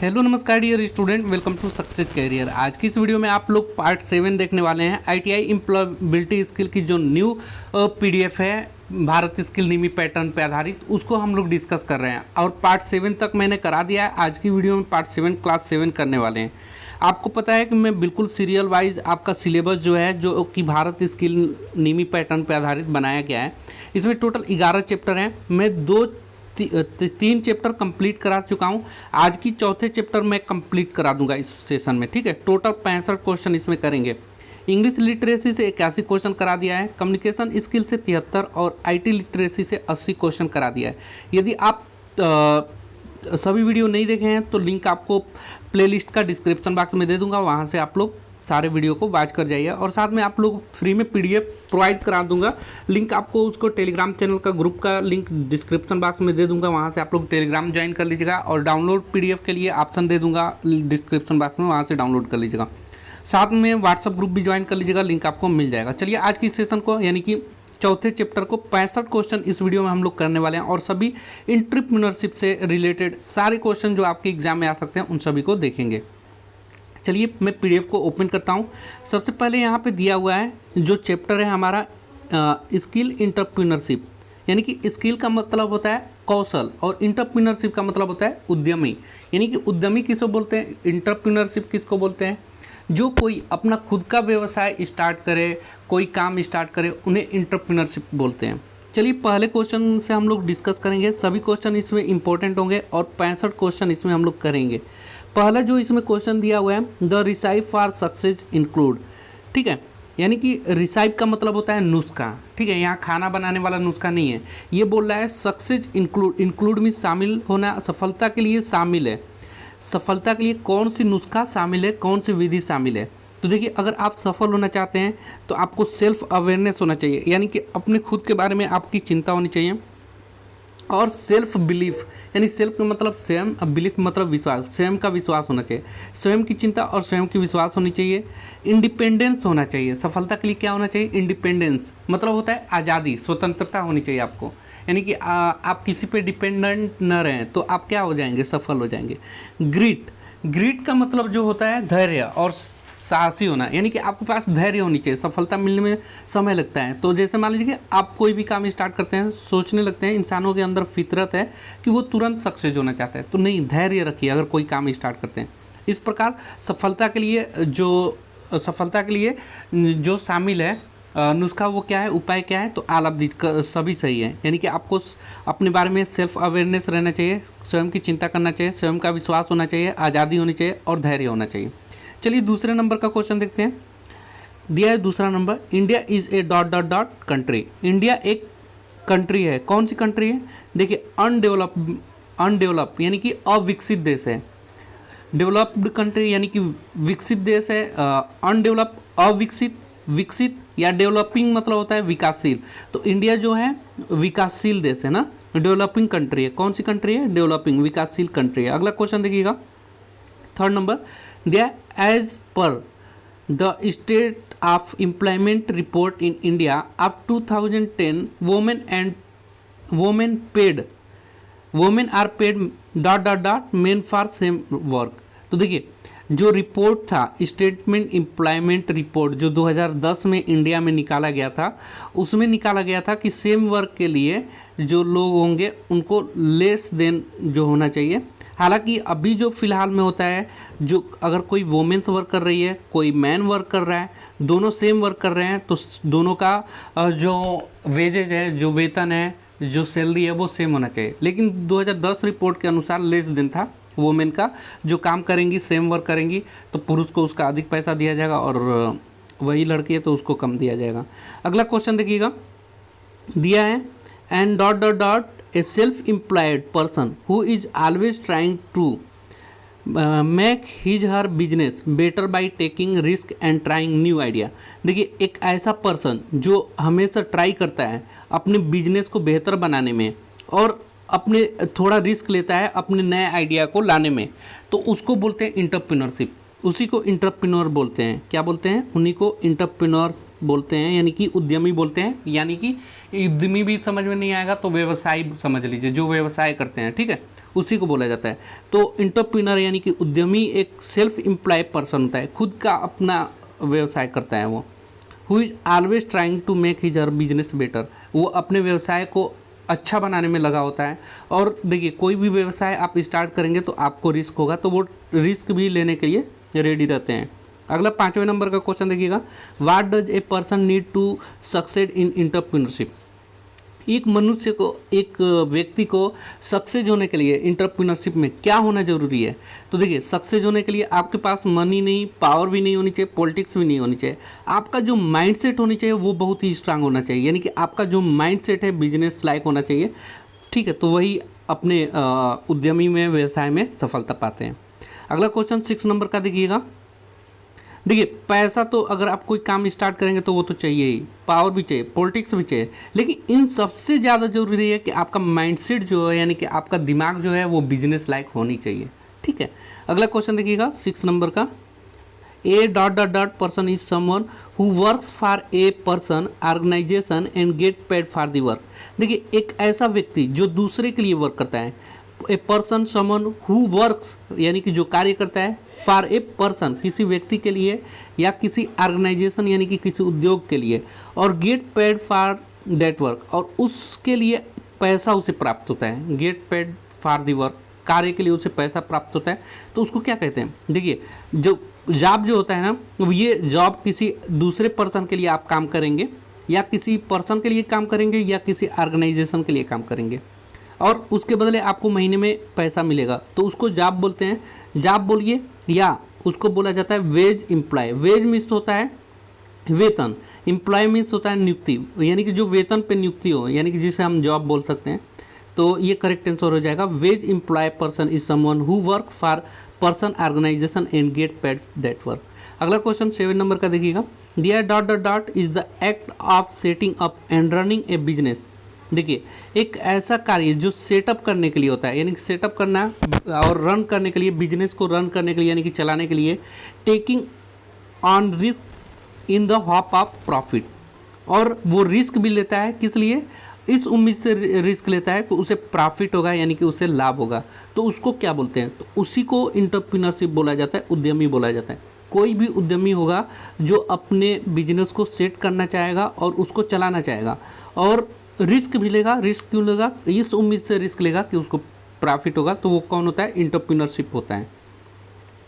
Hello नमस्कार dear student, welcome to success career. आज की इस वीडियो में आप लोग पार्ट 7 देखने वाले हैं। आईटीआई एम्प्लॉयबिलिटी स्किल की जो न्यू पीडीएफ है भारत स्किल नीमी पैटर्न पे आधारित, उसको हम लोग डिस्कस कर रहे हैं और पार्ट 7 तक मैंने करा दिया है। आज की वीडियो में पार्ट 7 क्लास 7 करने वाले हैं। आपको पता है कि मैं बिल्कुल सीरियल वाइज आपका सिलेबस जो है, जो कि भारत स्किल नीमी पैटर्न पे आधारित बनाया गया है। इसमें टोटल 11 चैप्टर हैं। मैं 3 चैप्टर कंप्लीट करा चुका हूँ। आज की चौथे चैप्टर मैं कंप्लीट करा दूंगा इस सेशन में, ठीक है। टोटल 65 क्वेश्चन इसमें करेंगे। इंग्लिश लिटरेसी से 81 क्वेश्चन करा दिया है, कम्युनिकेशन स्किल से 73 और आईटी लिटरेसी से 80 क्वेश्चन करा दिया है। यदि आप सभी वीडियो नहीं देखे हैं तो लिंक आपको प्लेलिस्ट का डिस्क्रिप्शन बॉक्स में दे दूंगा, वहाँ से आप लोग सारे वीडियो को वॉच कर जाइए। और साथ में आप लोग फ्री में पीडीएफ प्रोवाइड करा दूंगा। लिंक आपको उसको टेलीग्राम चैनल का ग्रुप का लिंक डिस्क्रिप्शन बॉक्स में दे दूंगा, वहाँ से आप लोग टेलीग्राम ज्वाइन कर लीजिएगा। और डाउनलोड पीडीएफ के लिए ऑप्शन दे दूंगा डिस्क्रिप्शन बॉक्स में, वहाँ से डाउनलोड कर लीजिएगा। साथ में व्हाट्सअप ग्रुप भी ज्वाइन कर लीजिएगा, लिंक आपको मिल जाएगा। चलिए आज की सेशन को यानी कि चौथे चैप्टर को 65 क्वेश्चन इस वीडियो में हम लोग करने वाले हैं और सभी एंटरप्रेन्योरशिप से रिलेटेड सारे क्वेश्चन जो आपके एग्जाम में आ सकते हैं उन सभी को देखेंगे। चलिए मैं पीडीएफ को ओपन करता हूँ। सबसे पहले यहाँ पे दिया हुआ है जो चैप्टर है हमारा स्किल एंटरप्रेन्योरशिप, यानी कि स्किल का मतलब होता है कौशल और एंटरप्रेन्योरशिप का मतलब होता है उद्यमी। यानी कि उद्यमी किसको बोलते हैं, एंटरप्रेन्योरशिप किसको बोलते हैं, जो कोई अपना खुद का व्यवसाय स्टार्ट करे, कोई काम स्टार्ट करे, उन्हें एंटरप्रेन्योरशिप बोलते हैं। चलिए पहले क्वेश्चन से हम लोग डिस्कस करेंगे। सभी क्वेश्चन इसमें इंपॉर्टेंट होंगे और 65 क्वेश्चन इसमें हम लोग करेंगे। पहला जो इसमें क्वेश्चन दिया हुआ है, द रिसाइप फॉर सक्सेस इंक्लूड, ठीक है। यानी कि रिसाइप का मतलब होता है नुस्खा, ठीक है। यहाँ खाना बनाने वाला नुस्खा नहीं है, ये बोल रहा है सक्सेस इंक्लूड। इंक्लूड में शामिल होना, सफलता के लिए शामिल है। सफलता के लिए कौन सी नुस्खा शामिल है, कौन सी विधि शामिल है। तो देखिए, अगर आप सफल होना चाहते हैं तो आपको सेल्फ अवेयरनेस होना चाहिए, यानी कि अपने खुद के बारे में आपकी चिंता होनी चाहिए। और सेल्फ बिलीफ, यानी सेल्फ का मतलब स्वयं, बिलीफ मतलब विश्वास, स्वयं का विश्वास होना चाहिए। स्वयं की चिंता और स्वयं की विश्वास होनी चाहिए। इंडिपेंडेंस होना चाहिए। सफलता के लिए क्या होना चाहिए, इंडिपेंडेंस मतलब होता है आज़ादी, स्वतंत्रता होनी चाहिए आपको। यानी कि आप किसी पे डिपेंडेंट न रहें तो आप क्या हो जाएंगे, सफल हो जाएंगे। ग्रिट, ग्रिट का मतलब जो होता है धैर्य और साहसी होना, यानी कि आपके पास धैर्य होनी चाहिए। सफलता मिलने में समय लगता है, तो जैसे मान लीजिए कि आप कोई भी काम स्टार्ट करते हैं, सोचने लगते हैं, इंसानों के अंदर फितरत है कि वो तुरंत सक्सेस होना चाहता है, तो नहीं, धैर्य रखिए अगर कोई काम स्टार्ट करते हैं। इस प्रकार सफलता के लिए जो शामिल है नुस्खा, वो क्या है, उपाय क्या है, तो आल ऑफ दिस सभी सही है। यानी कि आपको अपने बारे में सेल्फ अवेयरनेस रहना चाहिए, स्वयं की चिंता करना चाहिए, स्वयं का विश्वास होना चाहिए, आज़ादी होनी चाहिए और धैर्य होना चाहिए। चलिए दूसरे नंबर का क्वेश्चन देखते हैं। दिया है दूसरा number, India is a dot dot dot country. India एक कंट्री है। कौन सी कंट्री है, देखिए अनडेवलप यानी कि अविकसित देश है। डेवलप्ड कंट्री यानी कि विकसित देश है। अनडेवलप अविकसित, विकसित या डेवलपिंग मतलब होता है विकासशील। तो इंडिया जो है विकासशील देश है ना, डेवलपिंग कंट्री है। कौन सी कंट्री है, डेवलपिंग, विकासशील कंट्री है। अगला क्वेश्चन देखिएगा, थर्ड नंबर, दिया as per the state of employment report in India of 2010 women are paid dot dot dot men for same work. तो देखिए, जो रिपोर्ट था, स्टेटमेंट एम्प्लॉयमेंट रिपोर्ट जो 2010 में इंडिया में निकाला गया था, उसमें निकाला गया था कि सेम वर्क के लिए जो लोग होंगे उनको लेस देन जो होना चाहिए। हालांकि अभी जो फ़िलहाल में होता है, जो अगर कोई वोमेंस वर्क कर रही है, कोई मैन वर्क कर रहा है, दोनों सेम वर्क कर रहे हैं, तो दोनों का जो वेजेज है, जो वेतन है, जो सैलरी है, वो सेम होना चाहिए। लेकिन 2010 रिपोर्ट के अनुसार लेस दिन था वोमेन का। जो काम करेंगी, सेम वर्क करेंगी, तो पुरुष को उसका अधिक पैसा दिया जाएगा और वही लड़की है तो उसको कम दिया जाएगा। अगला क्वेश्चन देखिएगा, दिया है and dot dot dot a self employed person who is always trying to make his her business better by taking risk and trying new idea. देखिए, एक ऐसा पर्सन जो हमेशा ट्राई करता है अपने बिजनेस को बेहतर बनाने में और अपने थोड़ा रिस्क लेता है अपने नए आइडिया को लाने में, तो उसको बोलते हैं एंटरप्रेन्योरशिप। उसी को एंटरप्रेन्योर बोलते हैं। क्या बोलते हैं, उन्हीं को एंटरप्रेन्योर बोलते हैं, यानी कि उद्यमी बोलते हैं। यानी कि उद्यमी भी समझ में नहीं आएगा तो व्यवसायी समझ लीजिए, जो व्यवसाय करते हैं, ठीक है, उसी को बोला जाता है। तो एंटरप्रेन्योर यानी कि उद्यमी एक सेल्फ एम्प्लॉय पर्सन होता है, खुद का अपना व्यवसाय करता है वो। Who is always trying to make his her business better, वो अपने व्यवसाय को अच्छा बनाने में लगा होता है। और देखिए कोई भी व्यवसाय आप स्टार्ट करेंगे तो आपको रिस्क होगा, तो वो रिस्क भी लेने के लिए रेडी रहते हैं। अगला 5वें नंबर का क्वेश्चन देखिएगा, what does a person need to succeed in entrepreneurship. एक मनुष्य को, एक व्यक्ति को सक्सेस होने के लिए एंटरप्रेन्योरशिप में क्या होना जरूरी है। तो देखिए सक्सेस होने के लिए आपके पास मनी नहीं, पावर भी नहीं होनी चाहिए, पॉलिटिक्स भी नहीं होनी चाहिए, आपका जो माइंडसेट होनी चाहिए वो बहुत ही स्ट्रांग होना चाहिए। यानी कि आपका जो माइंडसेट है बिजनेस लाइक होना चाहिए, ठीक है, तो वही अपने उद्यमी में, व्यवसाय में सफलता पाते हैं। अगला क्वेश्चन 6 नंबर का देखिएगा। देखिए पैसा तो अगर आप कोई काम स्टार्ट करेंगे तो वो तो चाहिए ही, पावर भी चाहिए, पॉलिटिक्स भी चाहिए, लेकिन इन सबसे ज़्यादा जरूरी है कि आपका माइंडसेट जो है, यानी कि आपका दिमाग जो है वो बिजनेस लाइक होनी चाहिए, ठीक है। अगला क्वेश्चन देखिएगा 6 नंबर का, a dot dot dot person is someone who works for a person organisation and get paid for the work. देखिए एक ऐसा व्यक्ति जो दूसरे के लिए वर्क करता है, a person someone who works यानी कि जो कार्य करता है, फॉर ए पर्सन किसी व्यक्ति के लिए या किसी ऑर्गेनाइजेशन यानी कि किसी उद्योग के लिए, और gate paid for that work, और उसके लिए पैसा उसे प्राप्त होता है। Gate paid for the work, कार्य के लिए उसे पैसा प्राप्त होता है, तो उसको क्या कहते हैं। देखिए जो जॉब जो होता है ना, ये जॉब किसी दूसरे पर्सन के लिए आप काम करेंगे, या किसी पर्सन के लिए काम करेंगे, या किसी ऑर्गेनाइजेशन के लिए काम करेंगे, और उसके बदले आपको महीने में पैसा मिलेगा, तो उसको जॉब बोलते हैं। जॉब बोलिए, या उसको बोला जाता है वेज एम्प्लॉय। वेज मीन्स होता है वेतन, एम्प्लॉय मीन्स होता है नियुक्ति, यानी कि जो वेतन पे नियुक्ति हो, यानी कि जिसे हम जॉब बोल सकते हैं। तो ये करेक्ट आंसर हो जाएगा, wage employ person is someone who work for person organisation and get paid that work. अगला क्वेश्चन 7 नंबर का देखिएगा, there dot dot dot is the act of setting up and running a business. देखिए एक ऐसा कार्य जो setup करने के लिए होता है, यानी कि सेटअप करना और रन करने के लिए, बिजनेस को रन करने के लिए यानी कि चलाने के लिए, taking on risk in the hope of profit, और वो रिस्क भी लेता है, किस लिए, इस उम्मीद से रिस्क लेता है कि उसे प्रॉफिट होगा, यानी कि उसे लाभ होगा, तो उसको क्या बोलते हैं, तो उसी को एंटरप्रेन्योरशिप बोला जाता है, उद्यमी बोला जाता है। कोई भी उद्यमी होगा जो अपने बिजनेस को सेट करना चाहेगा और उसको चलाना चाहेगा, और रिस्क भी लेगा। रिस्क क्यों लेगा, इस उम्मीद से रिस्क लेगा कि उसको प्रॉफिट होगा, तो वो कौन होता है, एंटरप्रेन्योरशिप होता है।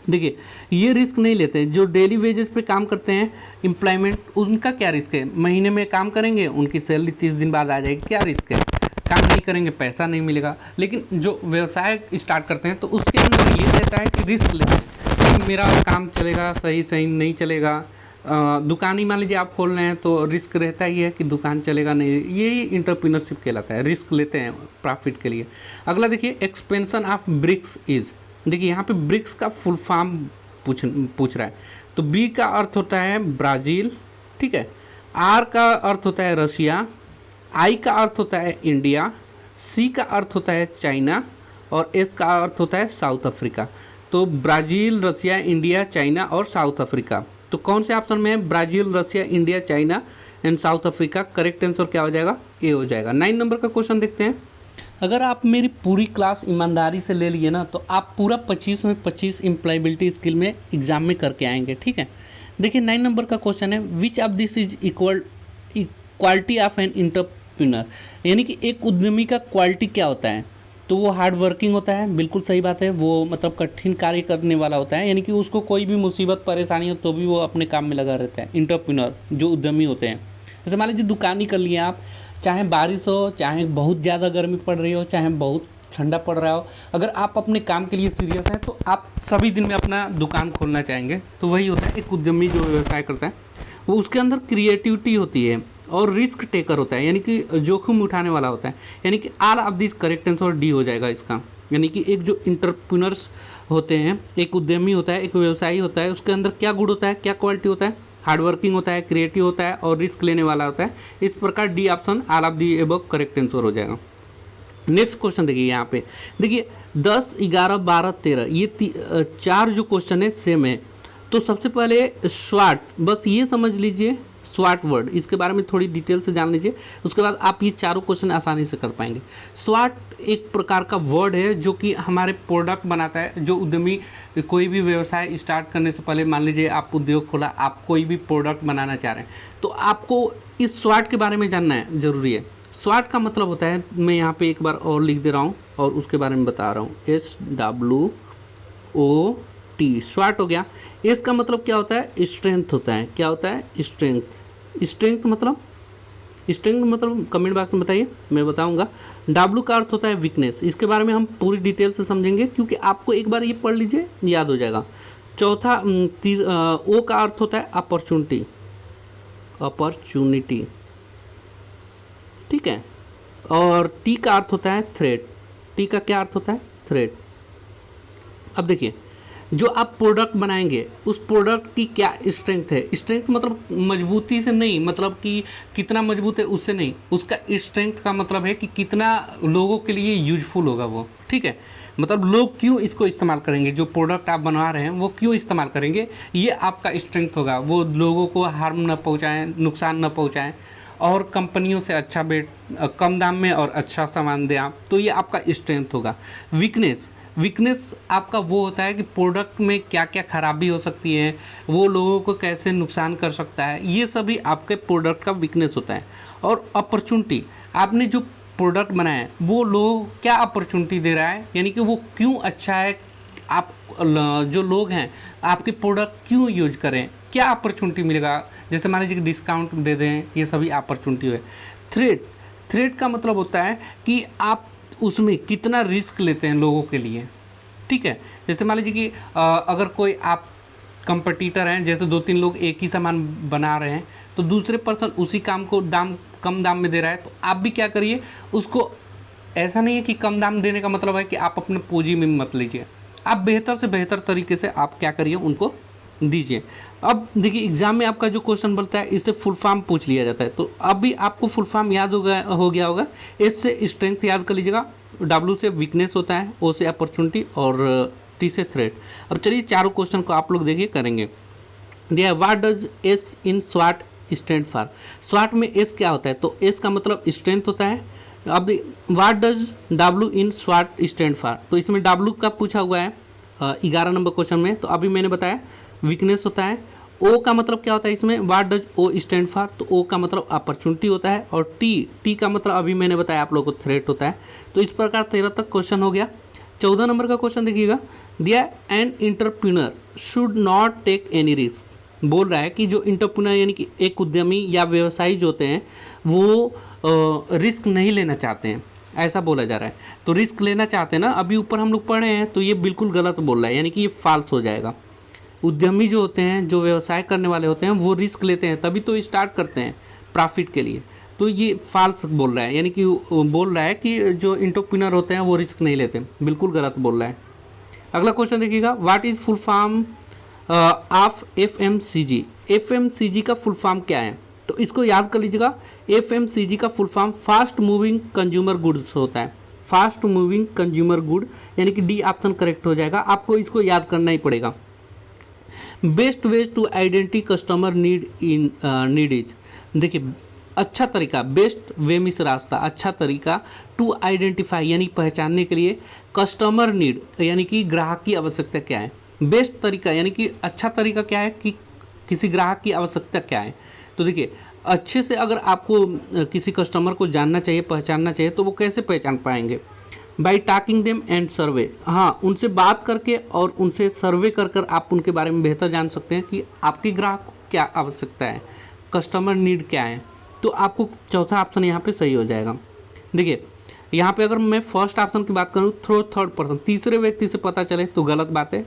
देखिए ये रिस्क नहीं लेते हैं जो डेली वेजेस पे काम करते हैं, एम्प्लॉयमेंट, उनका क्या रिस्क है, महीने में काम करेंगे, उनकी सैलरी 30 दिन बाद आ जाएगी, क्या रिस्क है, काम नहीं करेंगे पैसा नहीं मिलेगा। लेकिन जो व्यवसाय स्टार्ट करते हैं तो उसके अंदर ये रहता है कि रिस्क लेते हैं कि मेरा काम चलेगा, सही सही नहीं चलेगा। दुकान ही मान लीजिए आप खोल रहे हैं तो रिस्क रहता ही है कि दुकान चलेगा नहीं, यही इंटरप्रेन्योरशिप कहलाता है, रिस्क लेते हैं प्रॉफिट के लिए। अगला देखिए, एक्सपेंशन ऑफ ब्रिक्स इज, देखिए यहाँ पे ब्रिक्स का फुल फॉर्म पूछ रहा है, तो बी का अर्थ होता है ब्राज़ील, ठीक है, आर का अर्थ होता है रशिया, आई का अर्थ होता है इंडिया, सी का अर्थ होता है चाइना, और एस का अर्थ होता है साउथ अफ्रीका। तो ब्राज़ील, रशिया, इंडिया, चाइना और साउथ अफ्रीका, तो कौन से ऑप्शन में है, Brazil, Russia, India, China and south Africa. Correct answer क्या हो जाएगा, ए हो जाएगा। 9 नंबर का क्वेश्चन देखते हैं। अगर आप मेरी पूरी क्लास ईमानदारी से ले लिए ना तो आप पूरा 25 में 25 एम्प्लॉयबिलिटी स्किल में एग्जाम में करके आएंगे, ठीक है। देखिए 9 नंबर का क्वेश्चन है, which of this is quality of an entrepreneur, यानी कि एक उद्यमी का क्वालिटी क्या होता है, तो वो हार्ड वर्किंग होता है, बिल्कुल सही बात है, वो मतलब कठिन कार्य करने वाला होता है, यानी कि उसको कोई भी मुसीबत परेशानी हो तो भी वो अपने काम में लगा रहता है। एंटरप्रेन्योर जो उद्यमी होते हैं, जैसे मान लीजिए दुकान ही कर लिए आप, चाहे बारिश हो, चाहे बहुत ज़्यादा गर्मी पड़ रही हो, चाहे बहुत ठंडा पड़ रहा हो, अगर आप अपने काम के लिए सीरियस हैं तो आप सभी दिन में अपना दुकान खोलना चाहेंगे। तो वही होता है एक उद्यमी जो व्यवसाय करता है, वो उसके अंदर क्रिएटिविटी होती है और रिस्क टेकर होता है, यानी कि जोखिम उठाने वाला होता है, यानी कि all of this correct answer D हो जाएगा इसका। यानी कि एक जो इंटरप्रेन्योर्स होते हैं, एक उद्यमी होता है, एक व्यवसायी होता है, उसके अंदर क्या गुण होता है, क्या क्वालिटी होता है, हार्ड वर्किंग होता है, क्रिएटिव होता है और रिस्क लेने वाला होता है। इस प्रकार D option all of the above correct answer हो जाएगा। नेक्स्ट क्वेश्चन देखिए, यहाँ पे देखिए 10, 11, 12, 13 ये 4 जो क्वेश्चन है सेम है। तो सबसे पहले शॉर्ट, बस ये समझ लीजिए स्वाट वर्ड, इसके बारे में थोड़ी डिटेल से जान लीजिए, उसके बाद आप ये चारों क्वेश्चन आसानी से कर पाएंगे। स्वाट एक प्रकार का वर्ड है जो कि हमारे प्रोडक्ट बनाता है। जो उद्यमी कोई भी व्यवसाय स्टार्ट करने से पहले, मान लीजिए आप उद्योग खोला, आप कोई भी प्रोडक्ट बनाना चाह रहे हैं, तो आपको इस स्वाट के बारे में जानना है, ज़रूरी है। स्वाट का मतलब होता है, मैं यहाँ पे एक बार और लिख दे रहा हूँ और उसके बारे में बता रहा हूँ, SWOT, स्वाट हो गया। एस का मतलब क्या होता है? स्ट्रेंथ होता है। क्या होता है? स्ट्रेंथ। स्ट्रेंथ मतलब कमेंट बॉक्स में बताइए, मैं बताऊंगा। डब्ल्यू का अर्थ होता है वीकनेस, इसके बारे में हम पूरी डिटेल से समझेंगे क्योंकि आपको एक बार ये पढ़ लीजिए, याद हो जाएगा। चौथा ओ का अर्थ होता है अपॉर्चुनिटी, ठीक है। और टी का अर्थ होता है थ्रेट। टी का क्या अर्थ होता है? थ्रेट। अब देखिए, जो आप प्रोडक्ट बनाएंगे उस प्रोडक्ट की क्या स्ट्रेंथ है। स्ट्रेंथ मतलब मजबूती से नहीं, मतलब कि कितना मजबूत है उससे नहीं, उसका स्ट्रेंथ का मतलब है कि कितना लोगों के लिए यूजफुल होगा वो, ठीक है। मतलब लोग क्यों इसको इस्तेमाल करेंगे, जो प्रोडक्ट आप बनवा रहे हैं वो क्यों इस्तेमाल करेंगे, ये आपका स्ट्रेंथ होगा। वो लोगों को हार्म न पहुँचाएँ, नुकसान न पहुँचाएँ और कंपनियों से अच्छा कम दाम में और अच्छा सामान दें आप, तो ये आपका स्ट्रेंथ होगा। वीकनेस आपका वो होता है कि प्रोडक्ट में क्या क्या खराबी हो सकती है, वो लोगों को कैसे नुकसान कर सकता है, ये सभी आपके प्रोडक्ट का वीकनेस होता है। और अपॉर्चुनिटी, आपने जो प्रोडक्ट बनाया है वो लोगों को क्या अपॉर्चुनिटी दे रहा है, यानी कि वो क्यों अच्छा है, आप जो लोग हैं आपके प्रोडक्ट क्यों यूज करें, क्या अपॉर्चुनिटी मिलेगा। जैसे मान लीजिए कि डिस्काउंट दे दें, ये सभी अपॉर्चुनिटी है। थ्रेट का मतलब होता है कि आप उसमें कितना रिस्क लेते हैं लोगों के लिए, ठीक है। जैसे मान लीजिए कि अगर कोई आप कंपटीटर हैं, जैसे 2-3 लोग एक ही सामान बना रहे हैं, तो दूसरे पर्सन उसी काम को कम दाम में दे रहा है, तो आप भी क्या करिए उसको। ऐसा नहीं है कि कम दाम देने का मतलब है कि आप अपने पूंजी में मत लीजिए, आप बेहतर से बेहतर तरीके से आप क्या करिए, उनको दीजिए। अब देखिए, एग्जाम में आपका जो क्वेश्चन बनता है इससे फुल फॉर्म पूछ लिया जाता है, तो अभी आपको फुल फॉर्म याद हो गया होगा। एस से स्ट्रेंथ याद कर लीजिएगा, डब्ल्यू से वीकनेस होता है, ओ से अपॉर्चुनिटी और टी से थ्रेट। अब चलिए चारों क्वेश्चन को आप लोग देखिए करेंगे। दिया व्हाट डज एस इन स्वाट स्टैंड फॉर। स्वाट में एस क्या होता है, तो एस का मतलब स्ट्रेंथ होता है। अब व्हाट डज डब्ल्यू इन स्वाट स्टैंड फॉर, तो इसमें डब्ल्यू का पूछा हुआ है 11 नंबर क्वेश्चन में, तो अभी मैंने बताया वीकनेस होता है। ओ का मतलब क्या होता है इसमें, what does O stand for, तो ओ का मतलब अपॉर्चुनिटी होता है। और टी का मतलब अभी मैंने बताया आप लोगों को थ्रेट होता है। तो इस प्रकार 13 तक क्वेश्चन हो गया। 14 नंबर का क्वेश्चन देखिएगा, दिया an entrepreneur should not take any risk. बोल रहा है कि जो एंटरप्रेन्योर यानी कि एक उद्यमी या व्यवसायी जो होते हैं वो रिस्क नहीं लेना चाहते हैं, ऐसा बोला जा रहा है। तो रिस्क लेना चाहते हैं ना, अभी ऊपर हम लोग पढ़े हैं, तो ये बिल्कुल गलत बोल रहा है, यानी कि ये फॉल्स हो जाएगा। उद्यमी जो होते हैं, जो व्यवसाय करने वाले होते हैं, वो रिस्क लेते हैं, तभी तो स्टार्ट करते हैं प्रॉफिट के लिए। तो ये फॉल्स बोल रहा है, यानी कि बोल रहा है कि जो एंटरप्रेन्योर होते हैं वो रिस्क नहीं लेते, बिल्कुल गलत बोल रहा है। अगला क्वेश्चन देखिएगा, what is full form of FMCG। FMCG का फुल फॉर्म क्या है, तो इसको याद कर लीजिएगा। FMCG का full form fast moving consumer goods होता है। फास्ट मूविंग कंज्यूमर गुड, यानी कि डी ऑप्शन करेक्ट हो जाएगा, आपको इसको याद करना ही पड़ेगा। Best ways to identity customer need is, देखिए अच्छा तरीका, बेस्ट वे मीन्स रास्ता, अच्छा तरीका, टू आइडेंटिफाई यानी पहचानने के लिए, कस्टमर नीड यानी कि ग्राहक की आवश्यकता क्या है। बेस्ट तरीका यानी कि अच्छा तरीका क्या है कि किसी ग्राहक की आवश्यकता क्या है। तो देखिए, अच्छे से अगर आपको किसी कस्टमर को जानना चाहिए, पहचानना चाहिए, तो वो कैसे पहचान पाएंगे, बाई टॉकिंग देम एंड सर्वे। हाँ, उनसे बात करके और उनसे सर्वे कर कर आप उनके बारे में बेहतर जान सकते हैं कि आपके ग्राहक को क्या आवश्यकता है, कस्टमर नीड क्या है। तो आपको चौथा ऑप्शन यहाँ पे सही हो जाएगा। देखिए, यहाँ पे अगर मैं फर्स्ट ऑप्शन की बात करूँ, थ्रू थर्ड पर्सन, तीसरे व्यक्ति से पता चले, तो गलत बात है।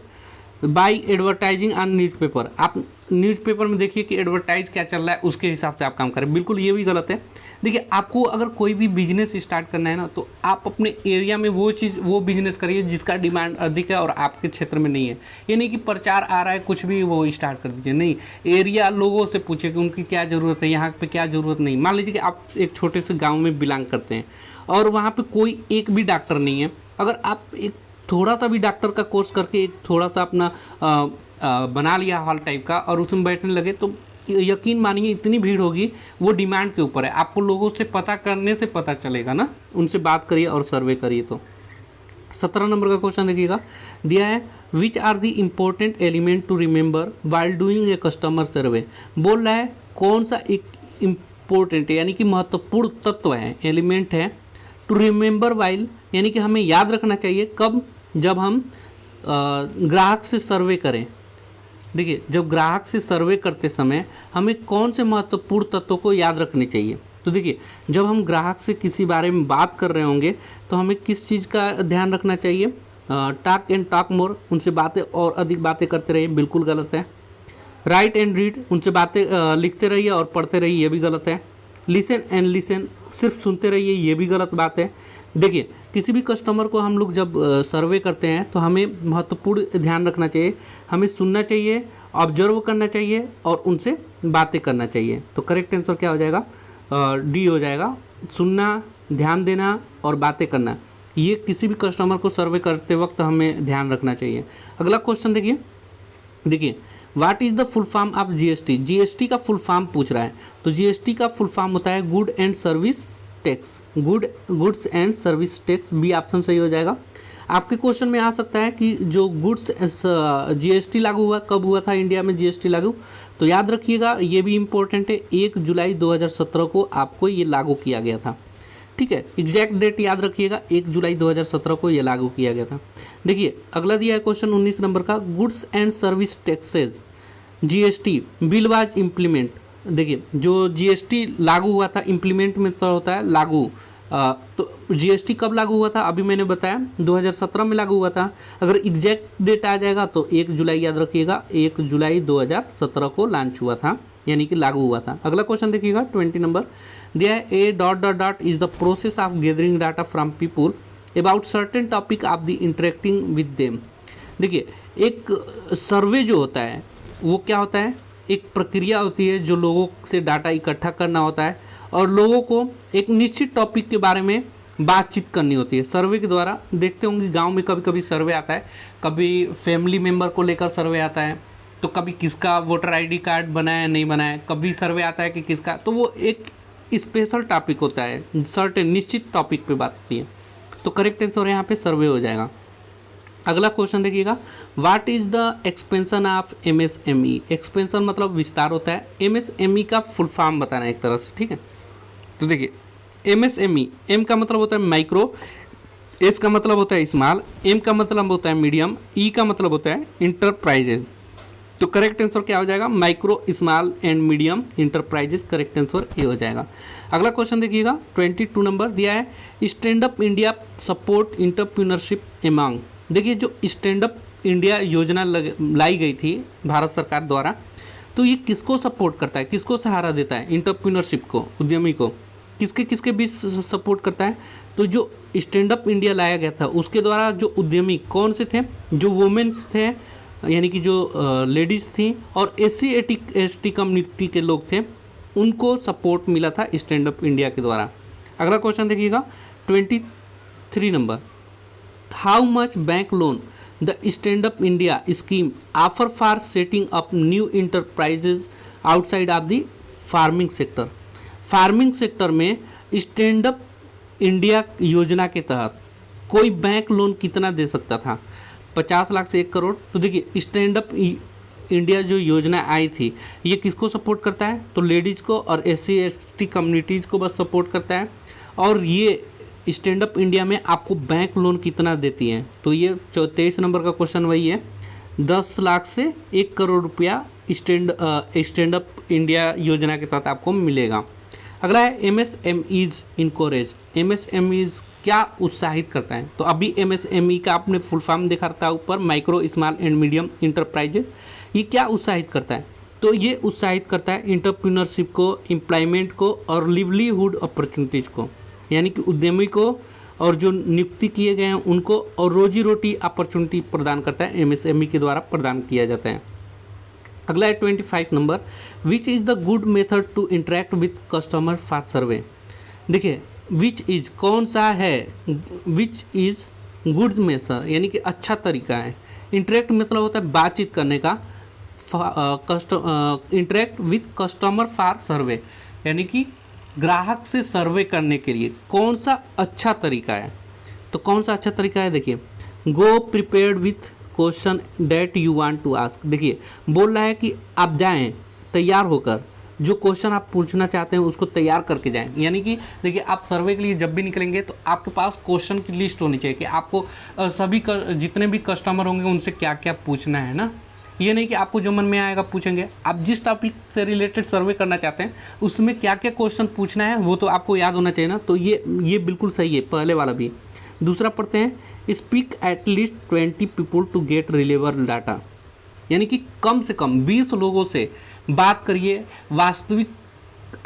बाई एडवर्टाइजिंग ऑन न्यूज़पेपर, आप न्यूज़पेपर में देखिए कि एडवर्टाइज क्या चल रहा है, उसके हिसाब से आप काम करें, बिल्कुल ये भी गलत है। देखिए, आपको अगर कोई भी बिजनेस स्टार्ट करना है ना, तो आप अपने एरिया में वो बिजनेस करिए जिसका डिमांड अधिक है और आपके क्षेत्र में नहीं है। ये नहीं कि प्रचार आ रहा है कुछ भी वो स्टार्ट कर दीजिए, नहीं, एरिया लोगों से पूछिए कि उनकी क्या ज़रूरत है, यहाँ पे क्या ज़रूरत नहीं। मान लीजिए कि आप एक छोटे से गाँव में बिलोंग करते हैं और वहाँ पर कोई एक भी डॉक्टर नहीं है, अगर आप एक थोड़ा सा भी डॉक्टर का कोर्स करके एक थोड़ा सा अपना बना लिया हॉल टाइप का और उसमें बैठने लगे, तो यकीन मानिए इतनी भीड़ होगी, वो डिमांड के ऊपर है। आपको लोगों से पता करने से पता चलेगा ना, उनसे बात करिए और सर्वे करिए। तो 17 नंबर का क्वेश्चन देखिएगा, दिया है which are the important element to remember while doing a customer survey. बोल रहा है कौन सा एक इम्पोर्टेंट यानी कि महत्वपूर्ण तत्व है, एलिमेंट है, टू रिमेंबर वाइल यानी कि हमें याद रखना चाहिए कब, जब हम ग्राहक से सर्वे करें। देखिए, जब ग्राहक से सर्वे करते समय हमें कौन से महत्वपूर्ण तत्वों को याद रखने चाहिए। तो देखिए, जब हम ग्राहक से किसी बारे में बात कर रहे होंगे तो हमें किस चीज़ का ध्यान रखना चाहिए, टॉक एंड टॉक मोर, उनसे बातें और अधिक बातें करते रहिए, बिल्कुल गलत है। राइट एंड रीड, उनसे बातें लिखते रहिए और पढ़ते रहिए, ये भी गलत है। लिसन एंड लिसन, सिर्फ सुनते रहिए, ये भी गलत बात है। देखिए, किसी भी कस्टमर को हम लोग जब सर्वे करते हैं तो हमें महत्वपूर्ण ध्यान रखना चाहिए, हमें सुनना चाहिए, ऑब्जर्व करना चाहिए और उनसे बातें करना चाहिए। तो करेक्ट आंसर क्या हो जाएगा, डी हो जाएगा, सुनना, ध्यान देना और बातें करना। ये किसी भी कस्टमर को सर्वे करते वक्त हमें ध्यान रखना चाहिए। अगला क्वेश्चन देखिए what is the full form of GST. GST का फुल फॉर्म पूछ रहा है, तो जीएसटी का फुल फॉर्म होता है good and service tax, goods and service tax. B option सही हो जाएगा। आपके क्वेश्चन में आ सकता है कि जो गुड्स जीएसटी लागू हुआ, कब हुआ था इंडिया में जीएसटी लागू, तो याद रखिएगा ये भी इम्पोर्टेंट है, 1 जुलाई 2017 को आपको ये लागू किया गया था। ठीक है, एग्जैक्ट डेट याद रखिएगा, 1 जुलाई 2017 को ये लागू किया गया था। देखिए, अगला दिया है क्वेश्चन 19 नंबर का, goods and service taxes GST bill was implement. देखिए, जो जीएसटी लागू हुआ था, इम्प्लीमेंट में तो होता है लागू, तो जीएसटी कब लागू हुआ था, अभी मैंने बताया 2017 में लागू हुआ था। अगर एग्जैक्ट डेट आ जाएगा तो 1 जुलाई याद रखिएगा, 1 जुलाई 2017 को लॉन्च हुआ था, यानी कि लागू हुआ था। अगला क्वेश्चन देखिएगा 20 नंबर, दिया है a dot dot dot is the process of gathering data from people about certain topic of the interacting with them. देखिए, एक सर्वे जो होता है वो क्या होता है, एक प्रक्रिया होती है जो लोगों से डाटा इकट्ठा करना होता है और लोगों को एक निश्चित टॉपिक के बारे में बातचीत करनी होती है सर्वे के द्वारा। देखते होंगे गांव में कभी कभी सर्वे आता है, कभी फैमिली मेम्बर को लेकर सर्वे आता है, तो कभी किसका वोटर आईडी कार्ड बनाया नहीं बनाया, कभी सर्वे आता है कि किसका, तो वो एक स्पेशल टॉपिक होता है, सर्टेन निश्चित टॉपिक पे बात होती है। तो करेक्ट आंसर यहाँ पे सर्वे हो जाएगा। अगला क्वेश्चन देखिएगा, what is the expansion of MSME. Expansion मतलब विस्तार होता है, एमएसएमई का फुल फॉर्म बताना है एक तरह से। ठीक है, तो देखिए एमएसएमई, एम का मतलब होता है माइक्रो, एस का मतलब होता है स्मॉल, एम का मतलब होता है मीडियम, ई का मतलब होता है इंटरप्राइजेज। तो करेक्ट आंसर क्या हो जाएगा, micro, small and medium enterprises. Correct answer A हो जाएगा। अगला क्वेश्चन देखिएगा 22 नंबर, दिया है stand up India support entrepreneurship among. देखिए, जो स्टैंड अप इंडिया योजना लाई गई थी भारत सरकार द्वारा, तो ये किसको सपोर्ट करता है, किसको सहारा देता है, इंटरप्रीनरशिप को, उद्यमी को, किसके किसके बीच सपोर्ट करता है। तो जो स्टैंड अप इंडिया लाया गया था उसके द्वारा जो उद्यमी कौन से थे, जो वुमेन्स थे यानी कि जो लेडीज़ थी और SC/ST कम्युनिटी के लोग थे, उनको सपोर्ट मिला था स्टैंड अप इंडिया के द्वारा। अगला क्वेश्चन देखिएगा 23 number, how much bank loan the stand up India scheme offer for setting up new enterprises outside of the farming sector. Farming sector में स्टैंड अप इंडिया योजना के तहत कोई बैंक लोन कितना दे सकता था, 50 लाख से 1 करोड़। तो देखिए, स्टैंड अप इंडिया जो योजना आई थी ये किसको सपोर्ट करता है, तो लेडीज़ को और SC/ST कम्युनिटीज़ को बस सपोर्ट करता है। और ये स्टैंड अप इंडिया में आपको बैंक लोन कितना देती हैं, तो ये 23 नंबर का क्वेश्चन वही है, 10 लाख से 1 करोड़ रुपया स्टैंड अप इंडिया योजना के तहत आपको मिलेगा। अगला है MSMEs इनकोरेज। MSMEs क्या उत्साहित करता है, तो अभी MSME का आपने फुल फॉर्म देखा था ऊपर, micro, small and medium enterprises. ये क्या उत्साहित करता है, तो ये उत्साहित करता है इंटरप्रीनरशिप को, एम्प्लॉयमेंट को और लिवलीहुड अपॉर्चुनिटीज़ को, यानी कि उद्यमी को और जो नियुक्ति किए गए हैं उनको, और रोजी रोटी अपॉर्चुनिटी प्रदान करता है, MSME के द्वारा प्रदान किया जाता है। अगला है 25 नंबर, which is the good method to interact with customer for survey. देखिए, विच इज़ कौन सा है, विच इज़ गुड मेथड यानी कि अच्छा तरीका है, इंटरेक्ट मतलब होता है बातचीत करने का, इंटरेक्ट विथ कस्टमर फॉर सर्वे, यानी कि ग्राहक से सर्वे करने के लिए कौन सा अच्छा तरीका है। तो कौन सा अच्छा तरीका है, देखिए, go prepared with question that you want to ask. देखिए बोल रहा है कि आप जाएं तैयार होकर, जो क्वेश्चन आप पूछना चाहते हैं उसको तैयार करके जाएं। यानी कि देखिए आप सर्वे के लिए जब भी निकलेंगे तो आपके पास क्वेश्चन की लिस्ट होनी चाहिए कि आपको सभी जितने भी कस्टमर होंगे उनसे क्या क्या पूछना है ना। ये नहीं कि आपको जो मन में आएगा पूछेंगे, आप जिस टॉपिक से रिलेटेड सर्वे करना चाहते हैं उसमें क्या क्या क्वेश्चन पूछना है वो तो आपको याद होना चाहिए ना। तो ये बिल्कुल सही है, पहले वाला भी। दूसरा पढ़ते हैं, speak at least 20 people to get reliable data, यानी कि कम से कम 20 लोगों से बात करिए वास्तविक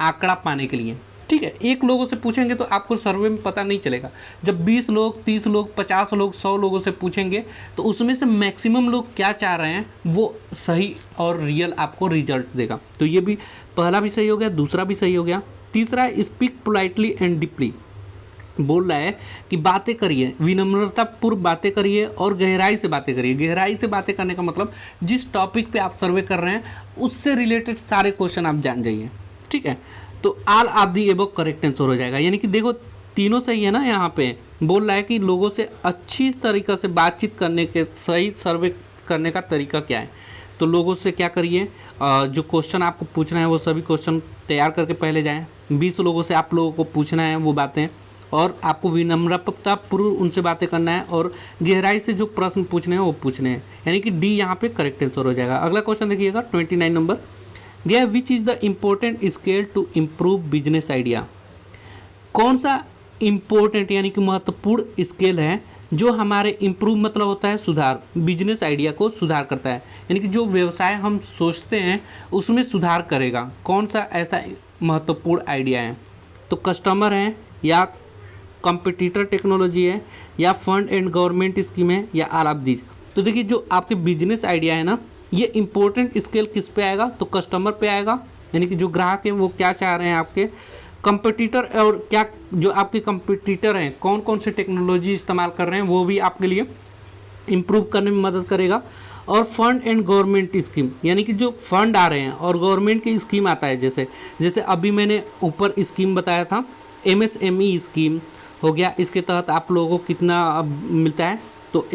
आंकड़ा पाने के लिए। ठीक है, एक लोगों से पूछेंगे तो आपको सर्वे में पता नहीं चलेगा। जब 20 लोग, 30 लोग, 50 लोग, 100 लोगों से पूछेंगे तो उसमें से मैक्सिमम लोग क्या चाह रहे हैं वो सही और रियल आपको रिजल्ट देगा। तो ये भी पहला भी सही हो गया, दूसरा भी सही हो गया। तीसरा, स्पीक पोलाइटली एंड डीपली, बोल रहा है कि बातें करिए, विनम्रतापूर्व बातें करिए और गहराई से बातें करिए। गहराई से बातें करने का मतलब जिस टॉपिक पे आप सर्वे कर रहे हैं उससे रिलेटेड सारे क्वेश्चन आप जान जाइए। ठीक है, तो all of the above correct answer हो जाएगा। यानी कि देखो तीनों सही है ना। यहाँ पे बोल रहा है कि लोगों से अच्छी तरीक़ा से बातचीत करने के सही सर्वे करने का तरीका क्या है। तो लोगों से क्या करिए, जो क्वेश्चन आपको पूछना है वो सभी क्वेश्चन तैयार करके पहले जाएँ। 20 लोगों से आप लोगों को पूछना है वो बातें, और आपको विनम्रतापूर्व उनसे बातें करना है और गहराई से जो प्रश्न पूछने हैं वो पूछने हैं। यानी कि डी यहाँ पे करेक्ट आंसर हो जाएगा। अगला क्वेश्चन देखिएगा 29 नंबर, दिया which is the important scale to improve business idea. कौन सा इम्पोर्टेंट यानी कि महत्वपूर्ण स्केल है जो हमारे इम्प्रूव मतलब होता है सुधार, बिजनेस आइडिया को सुधार करता है, यानी कि जो व्यवसाय हम सोचते हैं उसमें सुधार करेगा। कौन सा ऐसा महत्वपूर्ण आइडिया है। तो कस्टमर है, या कंपटीटर टेक्नोलॉजी है, या फंड एंड गवर्नमेंट स्कीम है, या ऑल ऑफ दीज। तो देखिए जो आपके बिजनेस आइडिया है ना, ये इंपॉर्टेंट स्केल किस पे आएगा, तो कस्टमर पे आएगा, यानी कि जो ग्राहक है वो क्या चाह रहे हैं आपके। कंपटीटर, और क्या जो आपके कंपटीटर हैं कौन कौन से टेक्नोलॉजी इस्तेमाल कर रहे हैं वो भी आपके लिए इम्प्रूव करने में मदद करेगा। और फंड एंड गवर्नमेंट स्कीम, यानी कि जो फंड आ रहे हैं और गवर्नमेंट की स्कीम आता है, जैसे अभी मैंने ऊपर स्कीम बताया था, MSME स्कीम हो गया, इसके तहत आप लोगों को कितना मिलता है, तो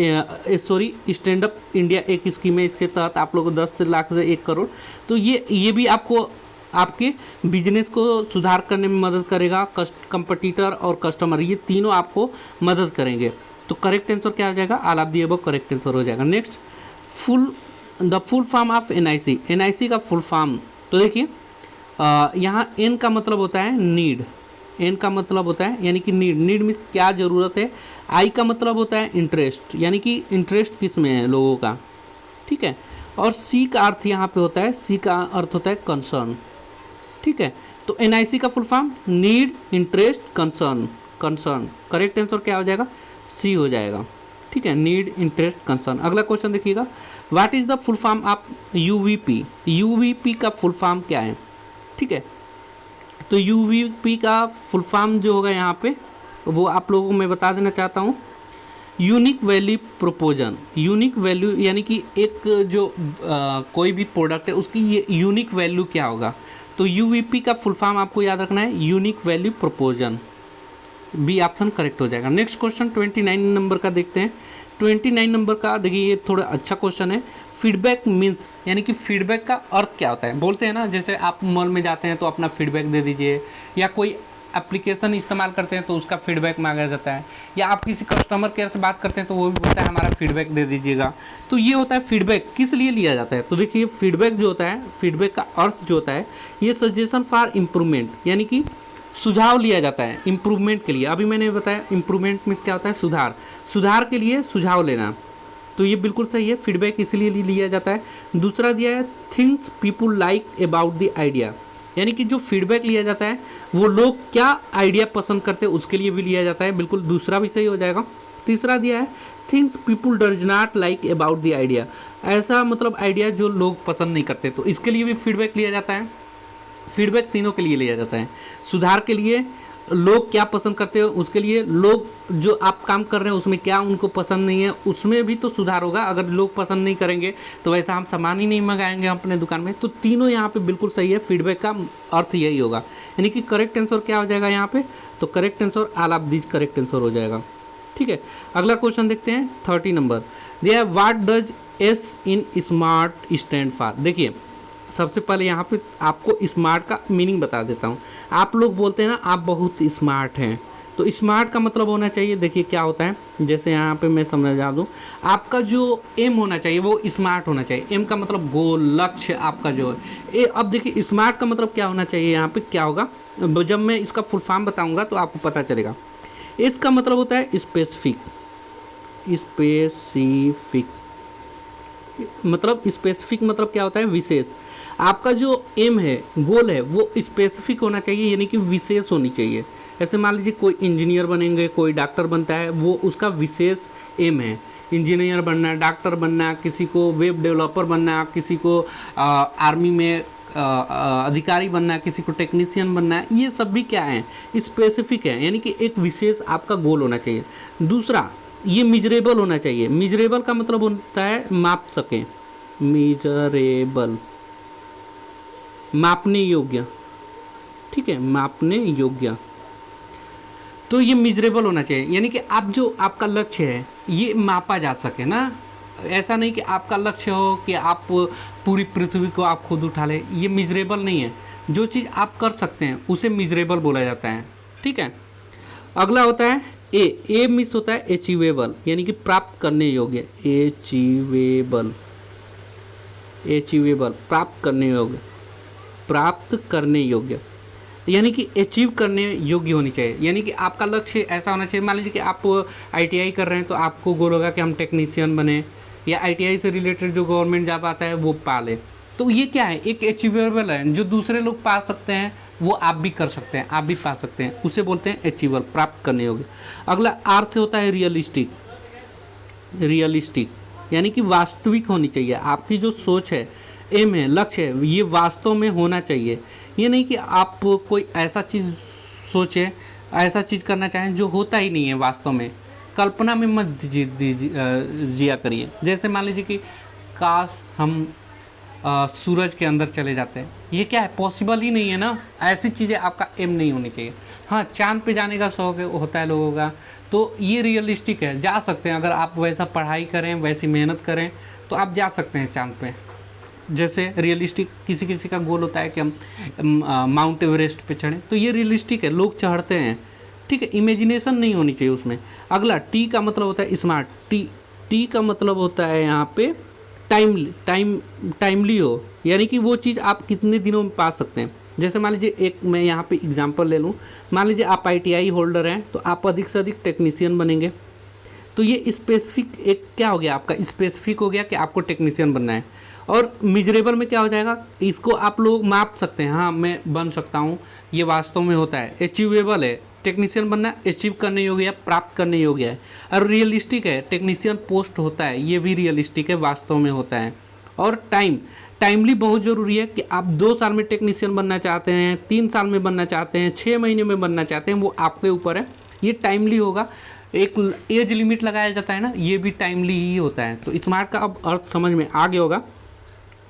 सॉरी स्टैंड अप इंडिया एक स्कीम है, इसके तहत आप लोगों को 10 लाख से 1 करोड़। तो ये भी आपको आपके बिजनेस को सुधार करने में मदद करेगा। कंपटीटर और कस्टमर, ये तीनों आपको मदद करेंगे। तो करेक्ट आंसर क्या हो जाएगा, all of the above correct answer हो जाएगा। Next, the full form of NIC का फुल फॉर्म। तो देखिए यहाँ N का मतलब होता है नीड, N का मतलब होता है यानी कि नीड मीन्स क्या ज़रूरत है। I का मतलब होता है इंटरेस्ट, यानी कि इंटरेस्ट किस में है लोगों का। ठीक है, और C का अर्थ यहाँ पे होता है, C का अर्थ होता है कंसर्न। ठीक है, तो NIC का full form need, interest, concern. Correct answer क्या हो जाएगा, C हो जाएगा। ठीक है, नीड, इंटरेस्ट, कंसर्न। अगला क्वेश्चन देखिएगा, what is the full form of UVP का फुल फॉर्म क्या है। ठीक है, तो UVP का फुल फॉर्म जो होगा यहाँ पे वो आप लोगों को मैं बता देना चाहता हूँ। Unique value proposition. Unique value यानी कि एक जो कोई भी प्रोडक्ट है उसकी ये यूनिक वैल्यू क्या होगा। तो UVP का फुल फॉर्म आपको याद रखना है, unique value proposition. B option correct हो जाएगा। नेक्स्ट क्वेश्चन 29 नंबर का देखते हैं। 29 नंबर का देखिए, ये थोड़ा अच्छा क्वेश्चन है। फीडबैक मीन्स, यानी कि फीडबैक का अर्थ क्या होता है। बोलते हैं ना, जैसे आप मॉल में जाते हैं तो अपना फीडबैक दे दीजिए, या कोई एप्लीकेशन इस्तेमाल करते हैं तो उसका फीडबैक मांगा जाता है, या आप किसी कस्टमर केयर से बात करते हैं तो वो भी बोलता है हमारा फीडबैक दे दीजिएगा। तो ये होता है फीडबैक किस लिए लिया जाता है। तो देखिए फीडबैक जो होता है, फीडबैक का अर्थ जो होता है, ये सजेशन फॉर इम्प्रूवमेंट, यानी कि सुझाव लिया जाता है इम्प्रूवमेंट के लिए। अभी मैंने बताया इम्प्रूवमेंट मीन्स क्या होता है, सुधार के लिए सुझाव लेना। तो ये बिल्कुल सही है, फीडबैक इसलिए लिया जाता है। दूसरा दिया है things people like about the idea, यानी कि जो फीडबैक लिया जाता है वो लोग क्या आइडिया पसंद करते हैं उसके लिए भी लिया जाता है। बिल्कुल दूसरा भी सही हो जाएगा। तीसरा दिया है things people does not like about the idea, ऐसा मतलब आइडिया जो लोग पसंद नहीं करते, तो इसके लिए भी फीडबैक लिया जाता है। फीडबैक तीनों के लिए लिया जाता है, सुधार के लिए लोग क्या पसंद करते हैं, उसके लिए लोग जो आप काम कर रहे हैं उसमें क्या उनको पसंद नहीं है, उसमें भी तो सुधार होगा। अगर लोग पसंद नहीं करेंगे तो वैसा हम सामान ही नहीं मंगाएंगे अपने दुकान में। तो तीनों यहाँ पे बिल्कुल सही है, फीडबैक का अर्थ यही होगा। यानी कि करेक्ट आंसर क्या हो जाएगा यहाँ पे, तो correct answer all of these correct answer हो जाएगा। ठीक है, अगला क्वेश्चन देखते हैं 30 नंबर। दिया what does S in SMART stand for. देखिए सबसे पहले यहाँ पे आपको स्मार्ट का मीनिंग बता देता हूँ। आप लोग बोलते हैं ना आप बहुत स्मार्ट हैं, तो स्मार्ट का मतलब होना चाहिए, देखिए क्या होता है, जैसे यहाँ पे मैं समझा दूँ, आपका जो एम होना चाहिए वो स्मार्ट होना चाहिए। एम का मतलब गोल, लक्ष्य आपका जो है। अब देखिए स्मार्ट का मतलब क्या होना चाहिए, यहाँ पे क्या होगा, जब मैं इसका फुल फॉर्म बताऊँगा तो आपको पता चलेगा। इसका मतलब होता है स्पेसिफिक, स्पेसिफिक मतलब स्पेसिफिक मतलब क्या होता है, विशेष। आपका जो एम है, गोल है, वो स्पेसिफिक होना चाहिए, यानी कि विशेष होनी चाहिए। ऐसे मान लीजिए कोई इंजीनियर बनेंगे, कोई डॉक्टर बनता है, वो उसका विशेष एम है। इंजीनियर बनना, डॉक्टर बनना, किसी को वेब डेवलपर बनना, किसी को आर्मी में अधिकारी बनना, किसी को टेक्नीशियन बनना, ये सब भी क्या है, स्पेसिफिक है, यानी कि एक विशेष आपका गोल होना चाहिए। दूसरा, ये मिजरेबल होना चाहिए। मिजरेबल का मतलब होता है माप सकें, मिजरेबल मापने योग्य, ठीक है, मापने योग्य। तो ये मिजरेबल होना चाहिए, यानी कि आप जो आपका लक्ष्य है ये मापा जा सके ना। ऐसा नहीं कि आपका लक्ष्य हो कि आप पूरी पृथ्वी को आप खुद उठा ले, ये मिजरेबल नहीं है। जो चीज़ आप कर सकते हैं उसे मिजरेबल बोला जाता है। ठीक है, अगला होता है ए मिस होता है अचीवेबल, यानी कि प्राप्त करने योग्य। अचीवेबल, अचीवेबल प्राप्त करने योग्य, प्राप्त करने योग्य, यानी कि अचीव करने योग्य होनी चाहिए। यानी कि आपका लक्ष्य ऐसा होना चाहिए, मान लीजिए कि आप आईटीआई कर रहे हैं तो आपको गोल होगा कि हम टेक्नीशियन बने, या आईटीआई से रिलेटेड जो गवर्नमेंट जॉब आता है वो पा ले। तो ये क्या है, एक अचीवेबल है, जो दूसरे लोग पा सकते हैं वो आप भी कर सकते हैं, आप भी पा सकते हैं, उसे बोलते हैं अचीवेबल, प्राप्त करने योग्य। अगला आर से होता है रियलिस्टिक, रियलिस्टिक यानी कि वास्तविक होनी चाहिए। आपकी जो सोच है, एम है, लक्ष्य है, ये वास्तव में होना चाहिए। ये नहीं कि आप कोई ऐसा चीज़ सोचें, ऐसा चीज़ करना चाहें जो होता ही नहीं है वास्तव में। कल्पना में मत जिया करिए। जैसे मान लीजिए कि काश हम सूरज के अंदर चले जाते हैं, ये क्या है, पॉसिबल ही नहीं है ना। ऐसी चीज़ें आपका एम नहीं होनी चाहिए। हाँ, चांद पे जाने का शौक होता है लोगों का, तो ये रियलिस्टिक है, जा सकते हैं। अगर आप वैसा पढ़ाई करें, वैसी मेहनत करें तो आप जा सकते हैं चांद पे। जैसे रियलिस्टिक किसी किसी का गोल होता है कि हम माउंट एवरेस्ट पे चढ़ें, तो ये रियलिस्टिक है, लोग चढ़ते हैं। ठीक है, इमेजिनेशन नहीं होनी चाहिए उसमें। अगला टी का मतलब होता है स्मार्ट। टी का मतलब होता है यहाँ पे टाइमली हो, यानी कि वो चीज़ आप कितने दिनों में पा सकते हैं। जैसे मान लीजिए एक मैं यहाँ पे एग्जांपल ले लूँ, मान लीजिए आप आईटीआई होल्डर हैं तो आप अधिक से अधिक टेक्नीशियन बनेंगे। तो ये स्पेसिफिक एक क्या हो गया, आपका स्पेसिफिक हो गया कि आपको टेक्नीशियन बनना है। और मिजरेबल में क्या हो जाएगा, इसको आप लोग माप सकते हैं, हाँ मैं बन सकता हूँ, ये वास्तव में होता है। अचीवेबल है, टेक्नीशियन बनना अचीव करने योग्य है, प्राप्त करने योग्य है। और रियलिस्टिक है, टेक्नीशियन पोस्ट होता है, ये भी रियलिस्टिक है, वास्तव में होता है। और टाइमली बहुत ज़रूरी है कि आप 2 साल में टेक्नीशियन बनना चाहते हैं, 3 साल में बनना चाहते हैं, 6 महीने में बनना चाहते हैं, वो आपके ऊपर है। ये टाइमली होगा, एक एज लिमिट लगाया जाता है ना, ये भी टाइमली ही होता है। तो स्मार्ट का अब अर्थ समझ में आ गया होगा।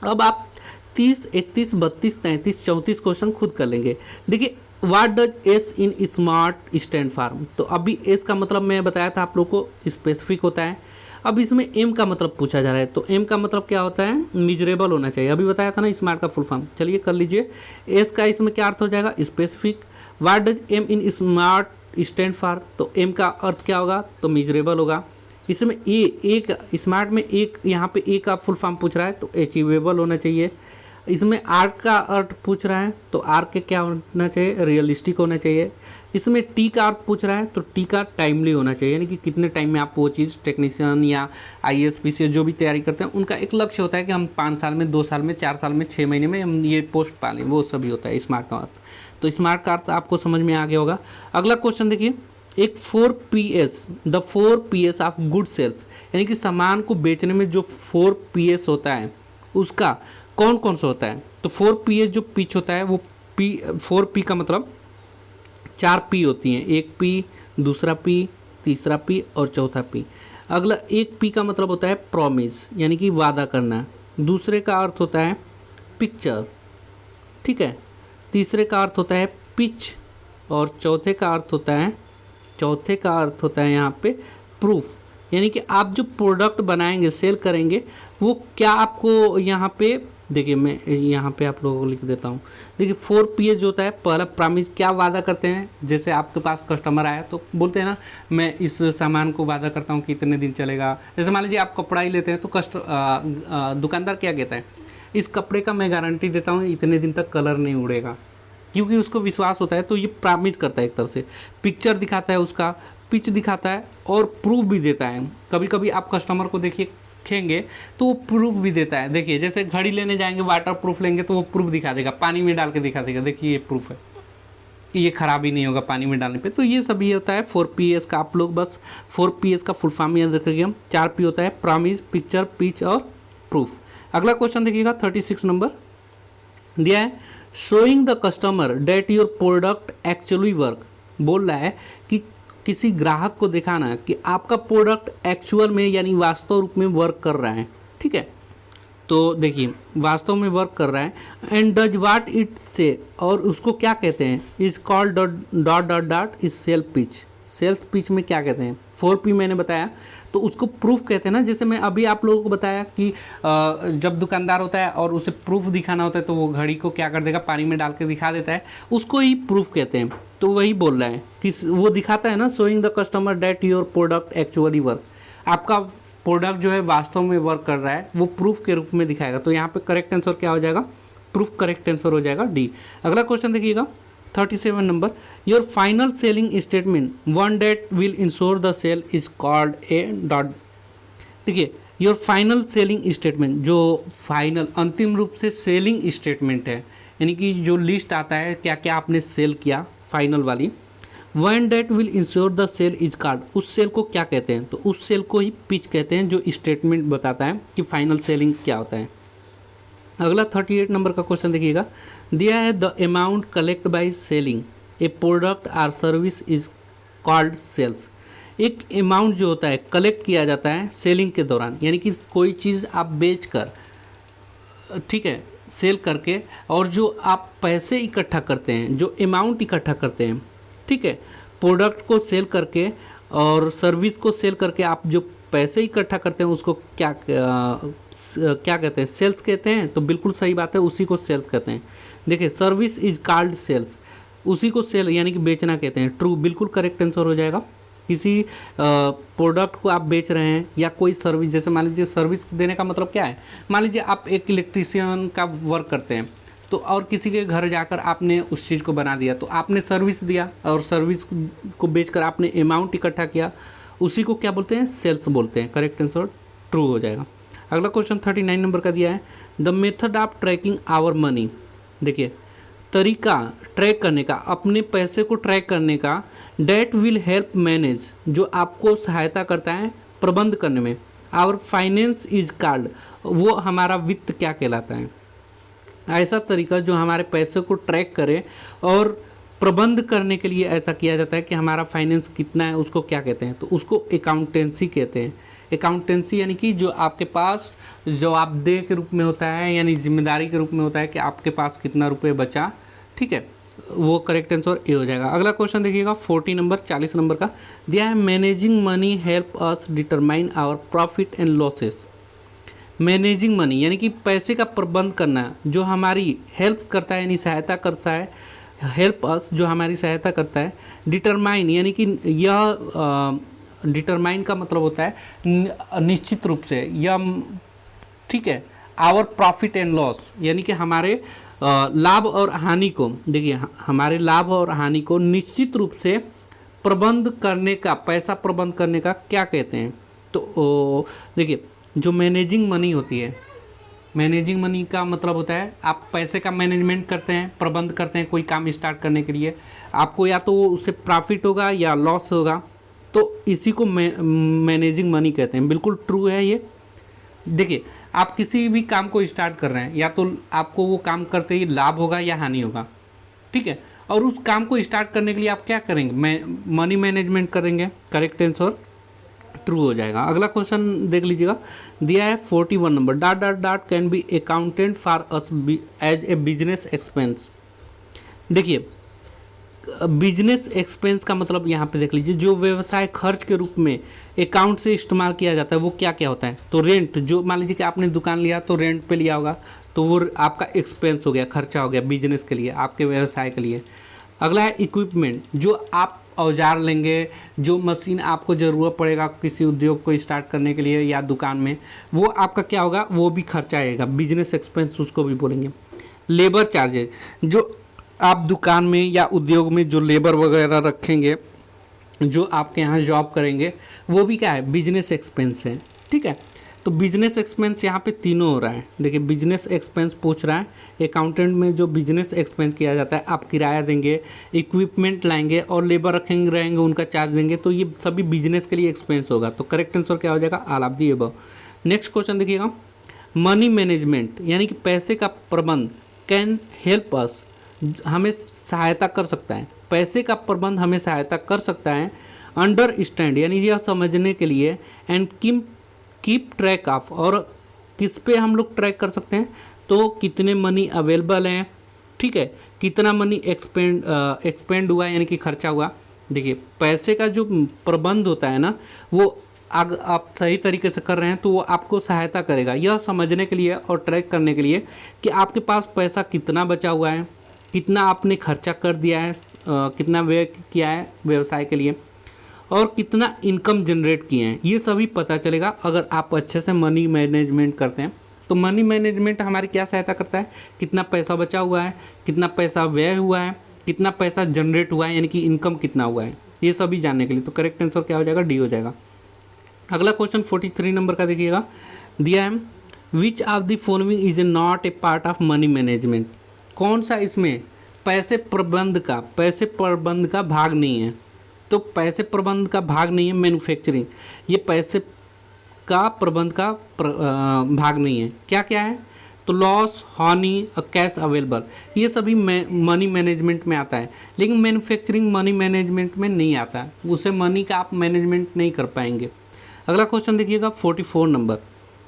अब आप 30, 31, 32, 33, 34 क्वेश्चन खुद कर लेंगे। देखिए what does S in SMART stand for. तो अभी एस का मतलब मैं बताया था आप लोग को, स्पेसिफिक होता है। अब इसमें एम का मतलब पूछा जा रहा है, तो एम का मतलब क्या होता है, मिजरेबल होना चाहिए। अभी बताया था ना स्मार्ट का फुल फॉर्म, चलिए कर लीजिए। एस का इसमें क्या अर्थ हो जाएगा, specific. What does M in SMART stand for, तो एम का अर्थ क्या होगा, तो मिजरेबल होगा। इसमें एक स्मार्ट में एक, यहाँ पे ए का फुल फॉर्म पूछ रहा है तो अचीवेबल होना चाहिए। इसमें आर का अर्थ पूछ रहा है तो आर के क्या होना चाहिए, रियलिस्टिक होना चाहिए। इसमें टी का अर्थ पूछ रहा है तो टी का टाइमली होना चाहिए, यानी कि कितने टाइम में आप वो चीज़, टेक्नीशियन या आईएएस पीसीएस जो भी तैयारी करते हैं उनका एक लक्ष्य होता है कि हम 5 साल में, 2 साल में, 4 साल में, 6 महीने में हम ये पोस्ट पा लें, वो सभी होता है स्मार्ट का अर्थ। तो स्मार्ट का अर्थ आपको समझ में आ गया होगा। अगला क्वेश्चन देखिए, एक 4Ps, the 4Ps of good sales, यानी कि सामान को बेचने में जो 4Ps होता है उसका कौन कौन सा होता है। तो 4Ps जो पिच होता है वो 4P का मतलब 4 पी होती हैं, एक पी, दूसरा पी, तीसरा पी और चौथा पी। अगला एक पी का मतलब होता है प्रॉमिस, यानी कि वादा करना। दूसरे का अर्थ होता है पिक्चर, ठीक है। तीसरे का अर्थ होता है पिच और चौथे का अर्थ होता है यहाँ पे प्रूफ, यानी कि आप जो प्रोडक्ट बनाएंगे, सेल करेंगे, वो क्या आपको यहाँ पे देखिए, मैं यहाँ पे आप लोगों को लिख देता हूँ। देखिए 4P जो होता है, पहला प्रॉमिस, क्या वादा करते हैं। जैसे आपके पास कस्टमर आया तो बोलते हैं ना, मैं इस सामान को वादा करता हूँ कि इतने दिन चलेगा। जैसे मान लीजिए आप कपड़ा ही लेते हैं तो दुकानदार क्या कहता है, इस कपड़े का मैं गारंटी देता हूँ इतने दिन तक कलर नहीं उड़ेगा, क्योंकि उसको विश्वास होता है। तो ये प्रॉमिस करता है एक तरह से। पिक्चर दिखाता है उसका, पिच दिखाता है और प्रूफ भी देता है। कभी कभी आप कस्टमर को देखेंगे तो वो प्रूफ भी देता है। देखिए जैसे घड़ी लेने जाएंगे, वाटर प्रूफ लेंगे तो वो प्रूफ दिखा देगा, पानी में डाल के दिखा देगा, देखिए ये प्रूफ है कि ये खराब ही नहीं होगा पानी में डालने पे। तो ये सब ये होता है 4Ps का। आप लोग बस 4Ps का फुल फॉर्म याद रखिएगा। 4P होता है प्रॉमिस, पिक्चर, पिच और प्रूफ। अगला क्वेश्चन देखिएगा 36 नंबर दिया है, showing the customer that your product actually work. बोल रहा है कि किसी ग्राहक को दिखाना कि आपका प्रोडक्ट एक्चुअल में यानी वास्तव रूप में वर्क कर रहा है, ठीक है। तो देखिए वास्तव में वर्क कर रहा है। एंड डज वाट इट से, और उसको क्या कहते हैं, is called dot dot dot is self pitch. Self pitch में क्या कहते हैं, 4P मैंने बताया, तो उसको प्रूफ कहते हैं ना। जैसे मैं अभी आप लोगों को बताया कि जब दुकानदार होता है और उसे प्रूफ दिखाना होता है तो वो घड़ी को क्या कर देगा, पानी में डाल के दिखा देता है, उसको ही प्रूफ कहते हैं। तो वही बोल रहा है कि वो दिखाता है ना, showing the customer that your product actually work. आपका प्रोडक्ट जो है वास्तव में वर्क कर रहा है, वो प्रूफ के रूप में दिखाएगा। तो यहाँ पे करेक्ट आंसर क्या हो जाएगा, प्रूफ करेक्ट आंसर हो जाएगा डी। अगला क्वेश्चन देखिएगा 37 number, your final selling statement one that will ensure the sale is called a dot. देखिए योर फाइनल सेलिंग स्टेटमेंट, जो फाइनल अंतिम रूप से सेलिंग स्टेटमेंट है, यानी कि जो लिस्ट आता है क्या क्या आपने सेल किया, फाइनल वाली, one that will ensure the sale is called, उस सेल को क्या कहते हैं। तो उस सेल को ही पिच कहते हैं, जो स्टेटमेंट बताता है कि फाइनल सेलिंग क्या होता है। अगला 38 नंबर का क्वेश्चन देखिएगा, दिया है the amount collect by selling a product or service is called sales. एक अमाउंट जो होता है कलेक्ट किया जाता है सेलिंग के दौरान, यानी कि कोई चीज़ आप बेच कर, ठीक है, सेल करके, और जो आप पैसे इकट्ठा करते हैं, जो अमाउंट इकट्ठा करते हैं, ठीक है, प्रोडक्ट को सेल करके और सर्विस को सेल करके आप जो पैसे इकट्ठा करते हैं उसको क्या कहते हैं, सेल्स कहते हैं। तो बिल्कुल सही बात है, उसी को सेल्स कहते हैं। देखिए सर्विस इज कॉल्ड सेल्स, उसी को सेल यानी कि बेचना कहते हैं। ट्रू, बिल्कुल करेक्ट आंसर हो जाएगा। किसी प्रोडक्ट को आप बेच रहे हैं या कोई सर्विस, जैसे मान लीजिए सर्विस देने का मतलब क्या है, मान लीजिए आप एक इलेक्ट्रीशियन का वर्क करते हैं, तो और किसी के घर जाकर आपने उस चीज़ को बना दिया, तो आपने सर्विस दिया और सर्विस को बेचकर आपने अमाउंट इकट्ठा किया, उसी को क्या बोलते हैं, सेल्स बोलते हैं। करेक्ट आंसर ट्रू हो जाएगा। अगला क्वेश्चन 39 नंबर का दिया है, the method of tracking our money. देखिए तरीका ट्रैक करने का, अपने पैसे को ट्रैक करने का, डेट विल हेल्प मैनेज, जो आपको सहायता करता है प्रबंध करने में। आवर फाइनेंस इज कॉल्ड, वो हमारा वित्त क्या कहलाता है। ऐसा तरीका जो हमारे पैसे को ट्रैक करे और प्रबंध करने के लिए ऐसा किया जाता है कि हमारा फाइनेंस कितना है, उसको क्या कहते हैं, तो उसको अकाउंटेंसी कहते हैं। अकाउंटेंसी यानी कि जो आपके पास जवाबदेह के रूप में होता है, यानी जिम्मेदारी के रूप में होता है कि आपके पास कितना रुपये बचा, ठीक है, वो करेक्ट आंसर ए हो जाएगा। अगला क्वेश्चन देखिएगा 40 नंबर का दिया है, managing money help us determine our profit and losses. Managing money यानी कि पैसे का प्रबंध करना, जो हमारी हेल्प करता है यानी सहायता करता है, हेल्प अस जो हमारी सहायता करता है। डिटरमाइन यानी कि यह डिटरमाइन का मतलब होता है निश्चित रूप से, यह, ठीक है, आवर प्रॉफिट एंड लॉस यानी कि हमारे लाभ और हानि को, देखिए हमारे लाभ और हानि को निश्चित रूप से प्रबंध करने का, पैसा प्रबंध करने का क्या कहते हैं। तो देखिए जो मैनेजिंग मनी होती है, मैनेजिंग मनी का मतलब होता है आप पैसे का मैनेजमेंट करते हैं, प्रबंध करते हैं कोई काम स्टार्ट करने के लिए, आपको या तो उससे प्रॉफिट होगा या लॉस होगा, तो इसी को मैनेजिंग मनी कहते हैं। बिल्कुल ट्रू है ये। देखिए आप किसी भी काम को स्टार्ट कर रहे हैं, या तो आपको वो काम करते ही लाभ होगा या हानि होगा, ठीक है, और उस काम को स्टार्ट करने के लिए आप क्या करेंगे, मनी मैनेजमेंट करेंगे। करेक्ट आंसर ट्रू हो जाएगा। अगला क्वेश्चन देख लीजिएगा, दिया है 41 number, dot dot dot can be accounted for us as a business expense. देखिए बिजनेस एक्सपेंस का मतलब यहाँ पे देख लीजिए, जो व्यवसाय खर्च के रूप में अकाउंट से इस्तेमाल किया जाता है वो क्या क्या होता है। तो रेंट, जो मान लीजिए कि आपने दुकान लिया तो रेंट पे लिया होगा, तो वो आपका एक्सपेंस हो गया, खर्चा हो गया बिजनेस के लिए, आपके व्यवसाय के लिए। अगला है इक्विपमेंट, जो आप औजार लेंगे, जो मशीन आपको ज़रूरत पड़ेगा किसी उद्योग को स्टार्ट करने के लिए या दुकान में, वो आपका क्या होगा, वो भी खर्चा आएगा, बिजनेस एक्सपेंस उसको भी बोलेंगे। लेबर चार्जेज, जो आप दुकान में या उद्योग में जो लेबर वगैरह रखेंगे, जो आपके यहाँ जॉब करेंगे, वो भी क्या है, बिजनेस एक्सपेंस है। ठीक है, तो बिजनेस एक्सपेंस यहाँ पे तीनों हो रहा है। देखिए बिजनेस एक्सपेंस पूछ रहा है, अकाउंटेंट में जो बिजनेस एक्सपेंस किया जाता है, आप किराया देंगे, इक्विपमेंट लाएंगे और लेबर रखेंगे रहेंगे, उनका चार्ज देंगे, तो ये सभी बिजनेस के लिए एक्सपेंस होगा। तो करेक्ट आंसर क्या हो जाएगा, all of the above. Next question देखिएगा, मनी मैनेजमेंट यानी कि पैसे का प्रबंध कैन हेल्प अस, हमें सहायता कर सकता है, पैसे का प्रबंध हमें सहायता कर सकता है अंडरस्टैंड यानी यह समझने के लिए, एंड कीप ट्रैक ऑफ, और किस पे हम लोग ट्रैक कर सकते हैं, तो कितने मनी अवेलेबल हैं, ठीक है, कितना मनी एक्सपेंड हुआ यानी कि खर्चा हुआ। देखिए पैसे का जो प्रबंध होता है ना, वो अगर आप सही तरीके से कर रहे हैं तो वो आपको सहायता करेगा यह समझने के लिए और ट्रैक करने के लिए कि आपके पास पैसा कितना बचा हुआ है, कितना आपने खर्चा कर दिया है, कितना व्यय किया है व्यवसाय के लिए, और कितना इनकम जनरेट किए हैं, ये सभी पता चलेगा अगर आप अच्छे से मनी मैनेजमेंट करते हैं। तो मनी मैनेजमेंट हमारी क्या सहायता करता है, कितना पैसा बचा हुआ है, कितना पैसा व्यय हुआ है, कितना पैसा जनरेट हुआ है यानी कि इनकम कितना हुआ है, ये सभी जानने के लिए। तो करेक्ट आंसर क्या हो जाएगा, डी हो जाएगा। अगला क्वेश्चन 43 नंबर का देखिएगा, दिया है which of the following is not a part of money management, कौन सा इसमें पैसे प्रबंध का भाग नहीं है। तो पैसे प्रबंध का भाग नहीं है मैन्युफैक्चरिंग, ये पैसे का प्रबंध का भाग नहीं है। क्या क्या है, तो लॉस, हानि और कैश अवेलेबल, ये सभी मनी मैनेजमेंट में आता है, लेकिन मैन्युफैक्चरिंग मनी मैनेजमेंट में नहीं आता है, उसे मनी का आप मैनेजमेंट नहीं कर पाएंगे। अगला क्वेश्चन देखिएगा 44 नंबर,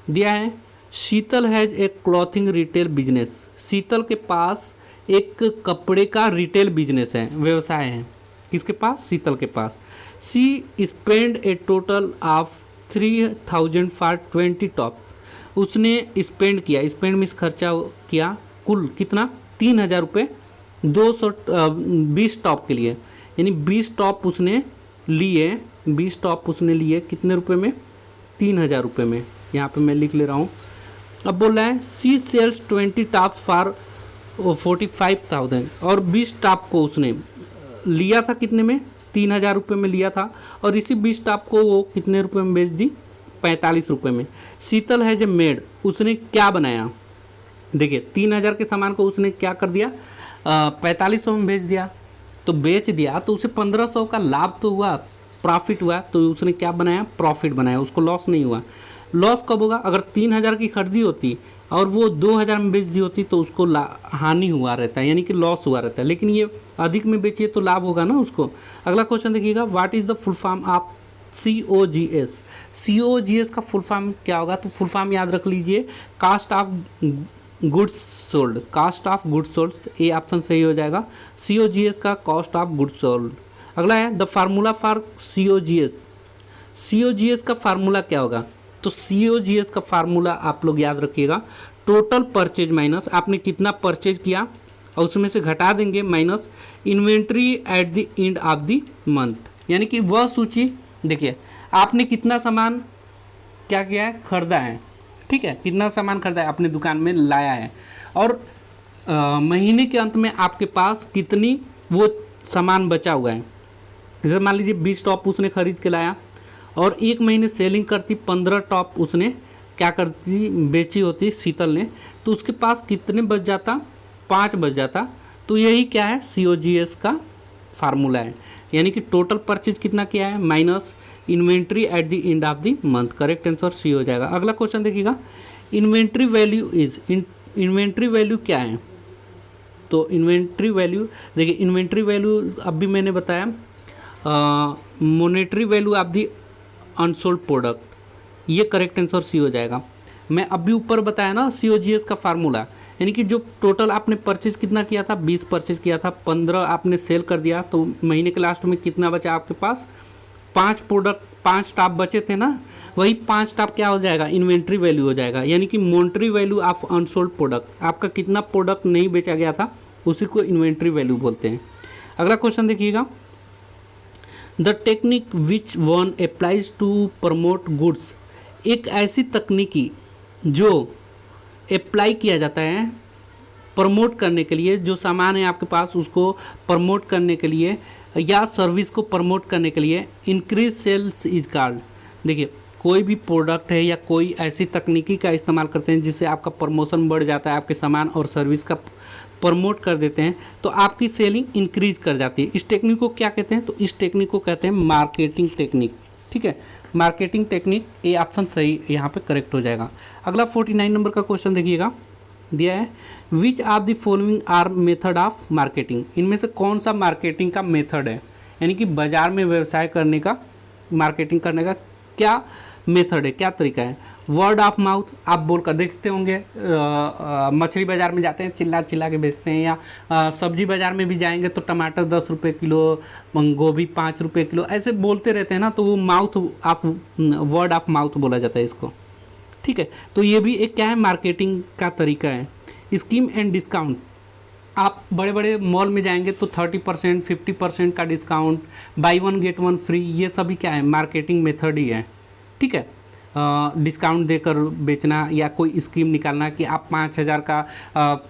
दिया है Sheetal has a clothing retail business, Sheetal के पास एक कपड़े का रिटेल बिजनेस है, व्यवसाय है, किसके पास, शीतल के पास। She spend a total of 3000 for 20 tops, उसने स्पेंड किया, स्पेंड मीन्स खर्चा किया, कुल कितना, 3000 रुपये 220 टॉप के लिए, यानी 20 टॉप उसने लिए, 20 टॉप उसने लिए कितने रुपए में, 3000 रुपये में, यहाँ पे मैं लिख ले रहा हूँ। अब बोल रहा है सी सेल्स 20 टॉप्स फॉर 45,000, और 20 टॉप को उसने लिया था कितने में, 3000 रुपये में लिया था, और इसी 20 टॉप को वो कितने रुपए में बेच दी, 45 रुपये में। शीतल है जो मेड, उसने क्या बनाया, देखिए 3000 के सामान को उसने क्या कर दिया, 4500 में बेच दिया, तो बेच दिया तो उसे 1500 का लाभ तो हुआ, प्रॉफिट हुआ, तो उसने क्या बनाया, प्रॉफिट बनाया, उसको लॉस नहीं हुआ। लॉस कब होगा, अगर 3000 की खरीदी होती और वो 2000 में बेच दी होती तो उसको हानि हुआ रहता है, यानी कि लॉस हुआ रहता है, लेकिन ये अधिक में बेचिए तो लाभ होगा ना उसको। अगला क्वेश्चन देखिएगा, what is the full form of COGS, COGS का फुल फॉर्म क्या होगा, तो फुल फॉर्म याद रख लीजिए, cost of goods sold, cost of goods sold, A option सही हो जाएगा, COGS का कॉस्ट ऑफ गुड्स सोल्ड। अगला है the formula for COGS, COGS का फार्मूला क्या होगा, तो COGS का फार्मूला आप लोग याद रखिएगा, टोटल परचेज माइनस आपने कितना परचेज किया और उसमें से घटा देंगे, minus inventory at the end of the month, यानी कि वह सूची, देखिए आपने कितना सामान क्या किया है, खरीदा है, ठीक है, कितना सामान खरीदा है अपने दुकान में लाया है, और महीने के अंत में आपके पास कितनी वो सामान बचा हुआ है। जैसे मान लीजिए 20 टॉप उसने खरीद के लाया और एक महीने सेलिंग करती, 15 टॉप उसने क्या करती, बेची होती शीतल ने, तो उसके पास कितने बच जाता, 5 बच जाता। तो यही क्या है, COGS का फार्मूला है, यानी कि टोटल परचेज कितना किया है minus inventory at the end of the month. Correct answer C हो जाएगा। अगला क्वेश्चन देखिएगा, inventory value is, inventory value क्या है, तो इन्वेंट्री वैल्यू, देखिए इन्वेंट्री वैल्यू अभी मैंने बताया, monetary value of the unsold product, ये करेक्ट आंसर सी हो जाएगा। मैं अभी ऊपर बताया ना COGS का फार्मूला, यानी कि जो टोटल आपने परचेज कितना किया था, 20 परचेज किया था, 15 आपने सेल कर दिया, तो महीने के लास्ट में कितना बचा आपके पास, 5 प्रोडक्ट, 5 स्टॉक बचे थे ना, वही 5 स्टॉक क्या हो जाएगा, इन्वेंट्री वैल्यू हो जाएगा, यानी कि monetary value of unsold product, आपका कितना प्रोडक्ट नहीं बेचा गया था उसी को इन्वेंट्री वैल्यू बोलते हैं। अगला क्वेश्चन देखिएगा, the technique which one applies to promote goods, एक ऐसी तकनीकी जो अप्लाई किया जाता है प्रमोट करने के लिए, जो सामान है आपके पास उसको प्रमोट करने के लिए या सर्विस को प्रमोट करने के लिए, इंक्रीज सेल्स इज कॉल्ड। देखिए कोई भी प्रोडक्ट है या कोई ऐसी तकनीकी का इस्तेमाल करते हैं जिससे आपका प्रमोशन बढ़ जाता है, आपके सामान और सर्विस का प्रमोट कर देते हैं तो आपकी सेलिंग इंक्रीज कर जाती है। इस टेक्निक को क्या कहते हैं, तो इस टेक्निक को कहते हैं मार्केटिंग टेक्निक। ठीक है, मार्केटिंग टेक्निक, ये ऑप्शन सही यहाँ पे करेक्ट हो जाएगा। अगला 49 नंबर का क्वेश्चन देखिएगा, दिया है which of the following are method of marketing, इनमें से कौन सा मार्केटिंग का मेथड है, यानी कि बाजार में व्यवसाय करने का, मार्केटिंग करने का क्या मेथड है, क्या तरीका है। वर्ड ऑफ माउथ, आप बोल कर देखते होंगे, मछली बाज़ार में जाते हैं चिल्ला चिल्ला के बेचते हैं, या सब्जी बाज़ार में भी जाएंगे तो टमाटर 10 रुपये किलो, गोभी 5 रुपये किलो, ऐसे बोलते रहते हैं ना, तो वो mouth of, word of mouth बोला जाता है इसको। ठीक है, तो ये भी एक क्या है, मार्केटिंग का तरीका है। स्कीम एंड डिस्काउंट, आप बड़े बड़े मॉल में जाएंगे तो 30%, 50% का डिस्काउंट, बाई 1 गेट 1 फ्री, ये सभी क्या है, मार्केटिंग मेथड ही है। ठीक है, डिस्काउंट देकर बेचना या कोई स्कीम निकालना कि आप 5,000 का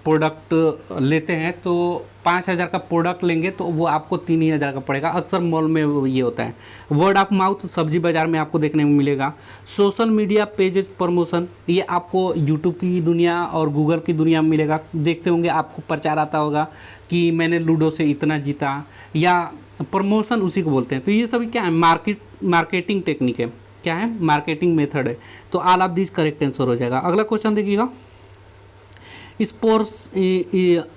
प्रोडक्ट लेते हैं तो 5,000 का प्रोडक्ट लेंगे तो वो आपको 3,000 का पड़ेगा, अक्सर मॉल में ये होता है। वर्ड ऑफ माउथ सब्जी बाज़ार में आपको देखने में मिलेगा। सोशल मीडिया पेजेस प्रमोशन, ये आपको यूट्यूब की दुनिया और गूगल की दुनिया में मिलेगा, देखते होंगे आपको प्रचार आता होगा कि मैंने लूडो से इतना जीता, या प्रमोशन उसी को बोलते हैं। तो ये सभी क्या है, मार्केटिंग टेक्निक है, क्या है, मार्केटिंग मेथड है। तो all of this correct answer हो जाएगा। अगला क्वेश्चन देखिएगा,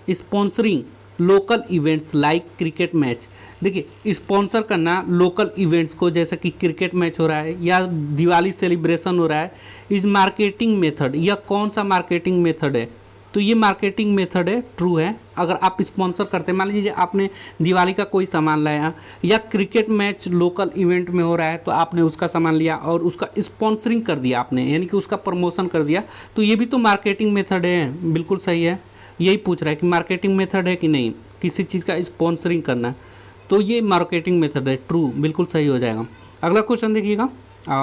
sponsoring local events like cricket match. देखिए स्पॉन्सर करना लोकल इवेंट्स को, जैसे कि क्रिकेट मैच हो रहा है या दिवाली सेलिब्रेशन हो रहा है, इस मार्केटिंग मेथड, यह कौन सा मार्केटिंग मेथड है, तो ये मार्केटिंग मेथड है, ट्रू है। अगर आप स्पॉन्सर करते हैं, मान लीजिए आपने दिवाली का कोई सामान लाया या क्रिकेट मैच लोकल इवेंट में हो रहा है तो आपने उसका सामान लिया और उसका स्पॉन्सरिंग कर दिया आपने, यानी कि उसका प्रमोशन कर दिया, तो ये भी तो मार्केटिंग मेथड है। बिल्कुल सही है, यही पूछ रहा है कि मार्केटिंग मेथड है कि नहीं, किसी चीज़ का स्पॉन्सरिंग करना, तो ये मार्केटिंग मेथड है, ट्रू, बिल्कुल सही हो जाएगा। अगला क्वेश्चन देखिएगा,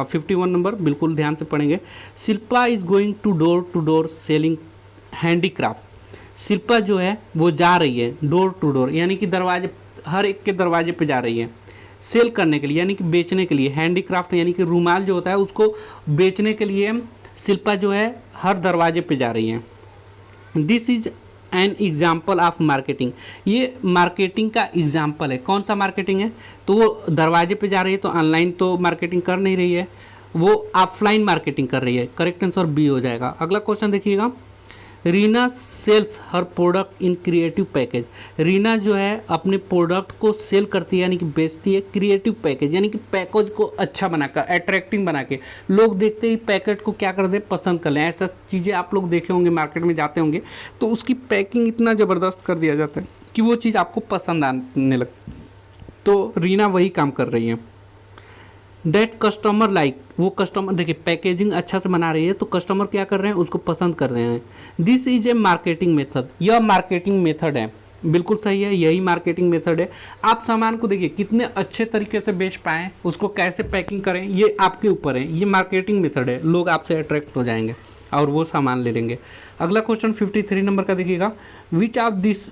51 नंबर, बिल्कुल ध्यान से पढ़ेंगे। Shilpa is going to door selling handicraft. Shilpa जो है वो जा रही है डोर टू डोर, यानी कि दरवाजे, हर एक के दरवाजे पे जा रही है सेल करने के लिए, यानी कि बेचने के लिए। हैंडीक्राफ्ट यानी कि रुमाल जो होता है उसको बेचने के लिए शिल्पा जो है हर दरवाजे पे जा रही है। This is an example of marketing, ये मार्केटिंग का एग्जाम्पल है। कौन सा मार्केटिंग है, तो वो दरवाजे पे जा रही है, तो ऑनलाइन तो मार्केटिंग कर नहीं रही है, वो ऑफलाइन मार्केटिंग कर रही है। करेक्ट आंसर बी हो जाएगा। अगला क्वेश्चन देखिएगा, Reena sells her product in creative package. Reena जो है अपने प्रोडक्ट को सेल करती है, यानी कि बेचती है क्रिएटिव पैकेज, यानी कि पैकेज को अच्छा बनाकर, अट्रैक्टिव बना के, लोग देखते ही पैकेट को क्या कर दे, पसंद कर लें। ऐसा चीज़ें आप लोग देखे होंगे, मार्केट में जाते होंगे तो उसकी पैकिंग इतना ज़बरदस्त कर दिया जाता है कि वो चीज़ आपको पसंद आने लगती। तो रीना वही काम कर रही है। डेट कस्टमर लाइक, वो कस्टमर, देखिए पैकेजिंग अच्छा से बना रही है तो कस्टमर क्या कर रहे हैं, उसको पसंद कर रहे हैं। This is a marketing method, यह मार्केटिंग मेथड है, बिल्कुल सही है, यही मार्केटिंग मेथड है। आप सामान को देखिए कितने अच्छे तरीके से बेच पाएँ, उसको कैसे पैकिंग करें, ये आपके ऊपर है, ये मार्केटिंग मेथड है। लोग आपसे अट्रैक्ट हो जाएंगे और वो सामान ले लेंगे। अगला क्वेश्चन 53 नंबर का देखिएगा, which of this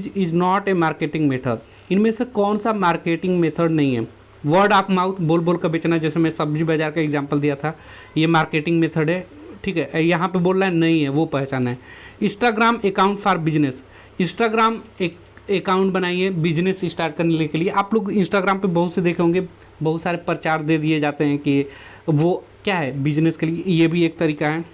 is not a marketing method, इनमें से कौन सा मार्केटिंग मेथड नहीं है। वर्ड ऑफ माउथ, बोल बोल कर बेचना, जैसे मैं सब्जी बाजार का एग्जांपल दिया था, ये मार्केटिंग मेथड है। ठीक है, यहाँ पे बोल रहा है नहीं है, वो पहचाना है। Instagram account for business, Instagram एक अकाउंट बनाइए बिजनेस स्टार्ट करने के लिए। आप लोग इंस्टाग्राम पे बहुत से देखे होंगे, बहुत सारे प्रचार दे दिए जाते हैं कि वो क्या है, बिजनेस के लिए, ये भी एक तरीका है।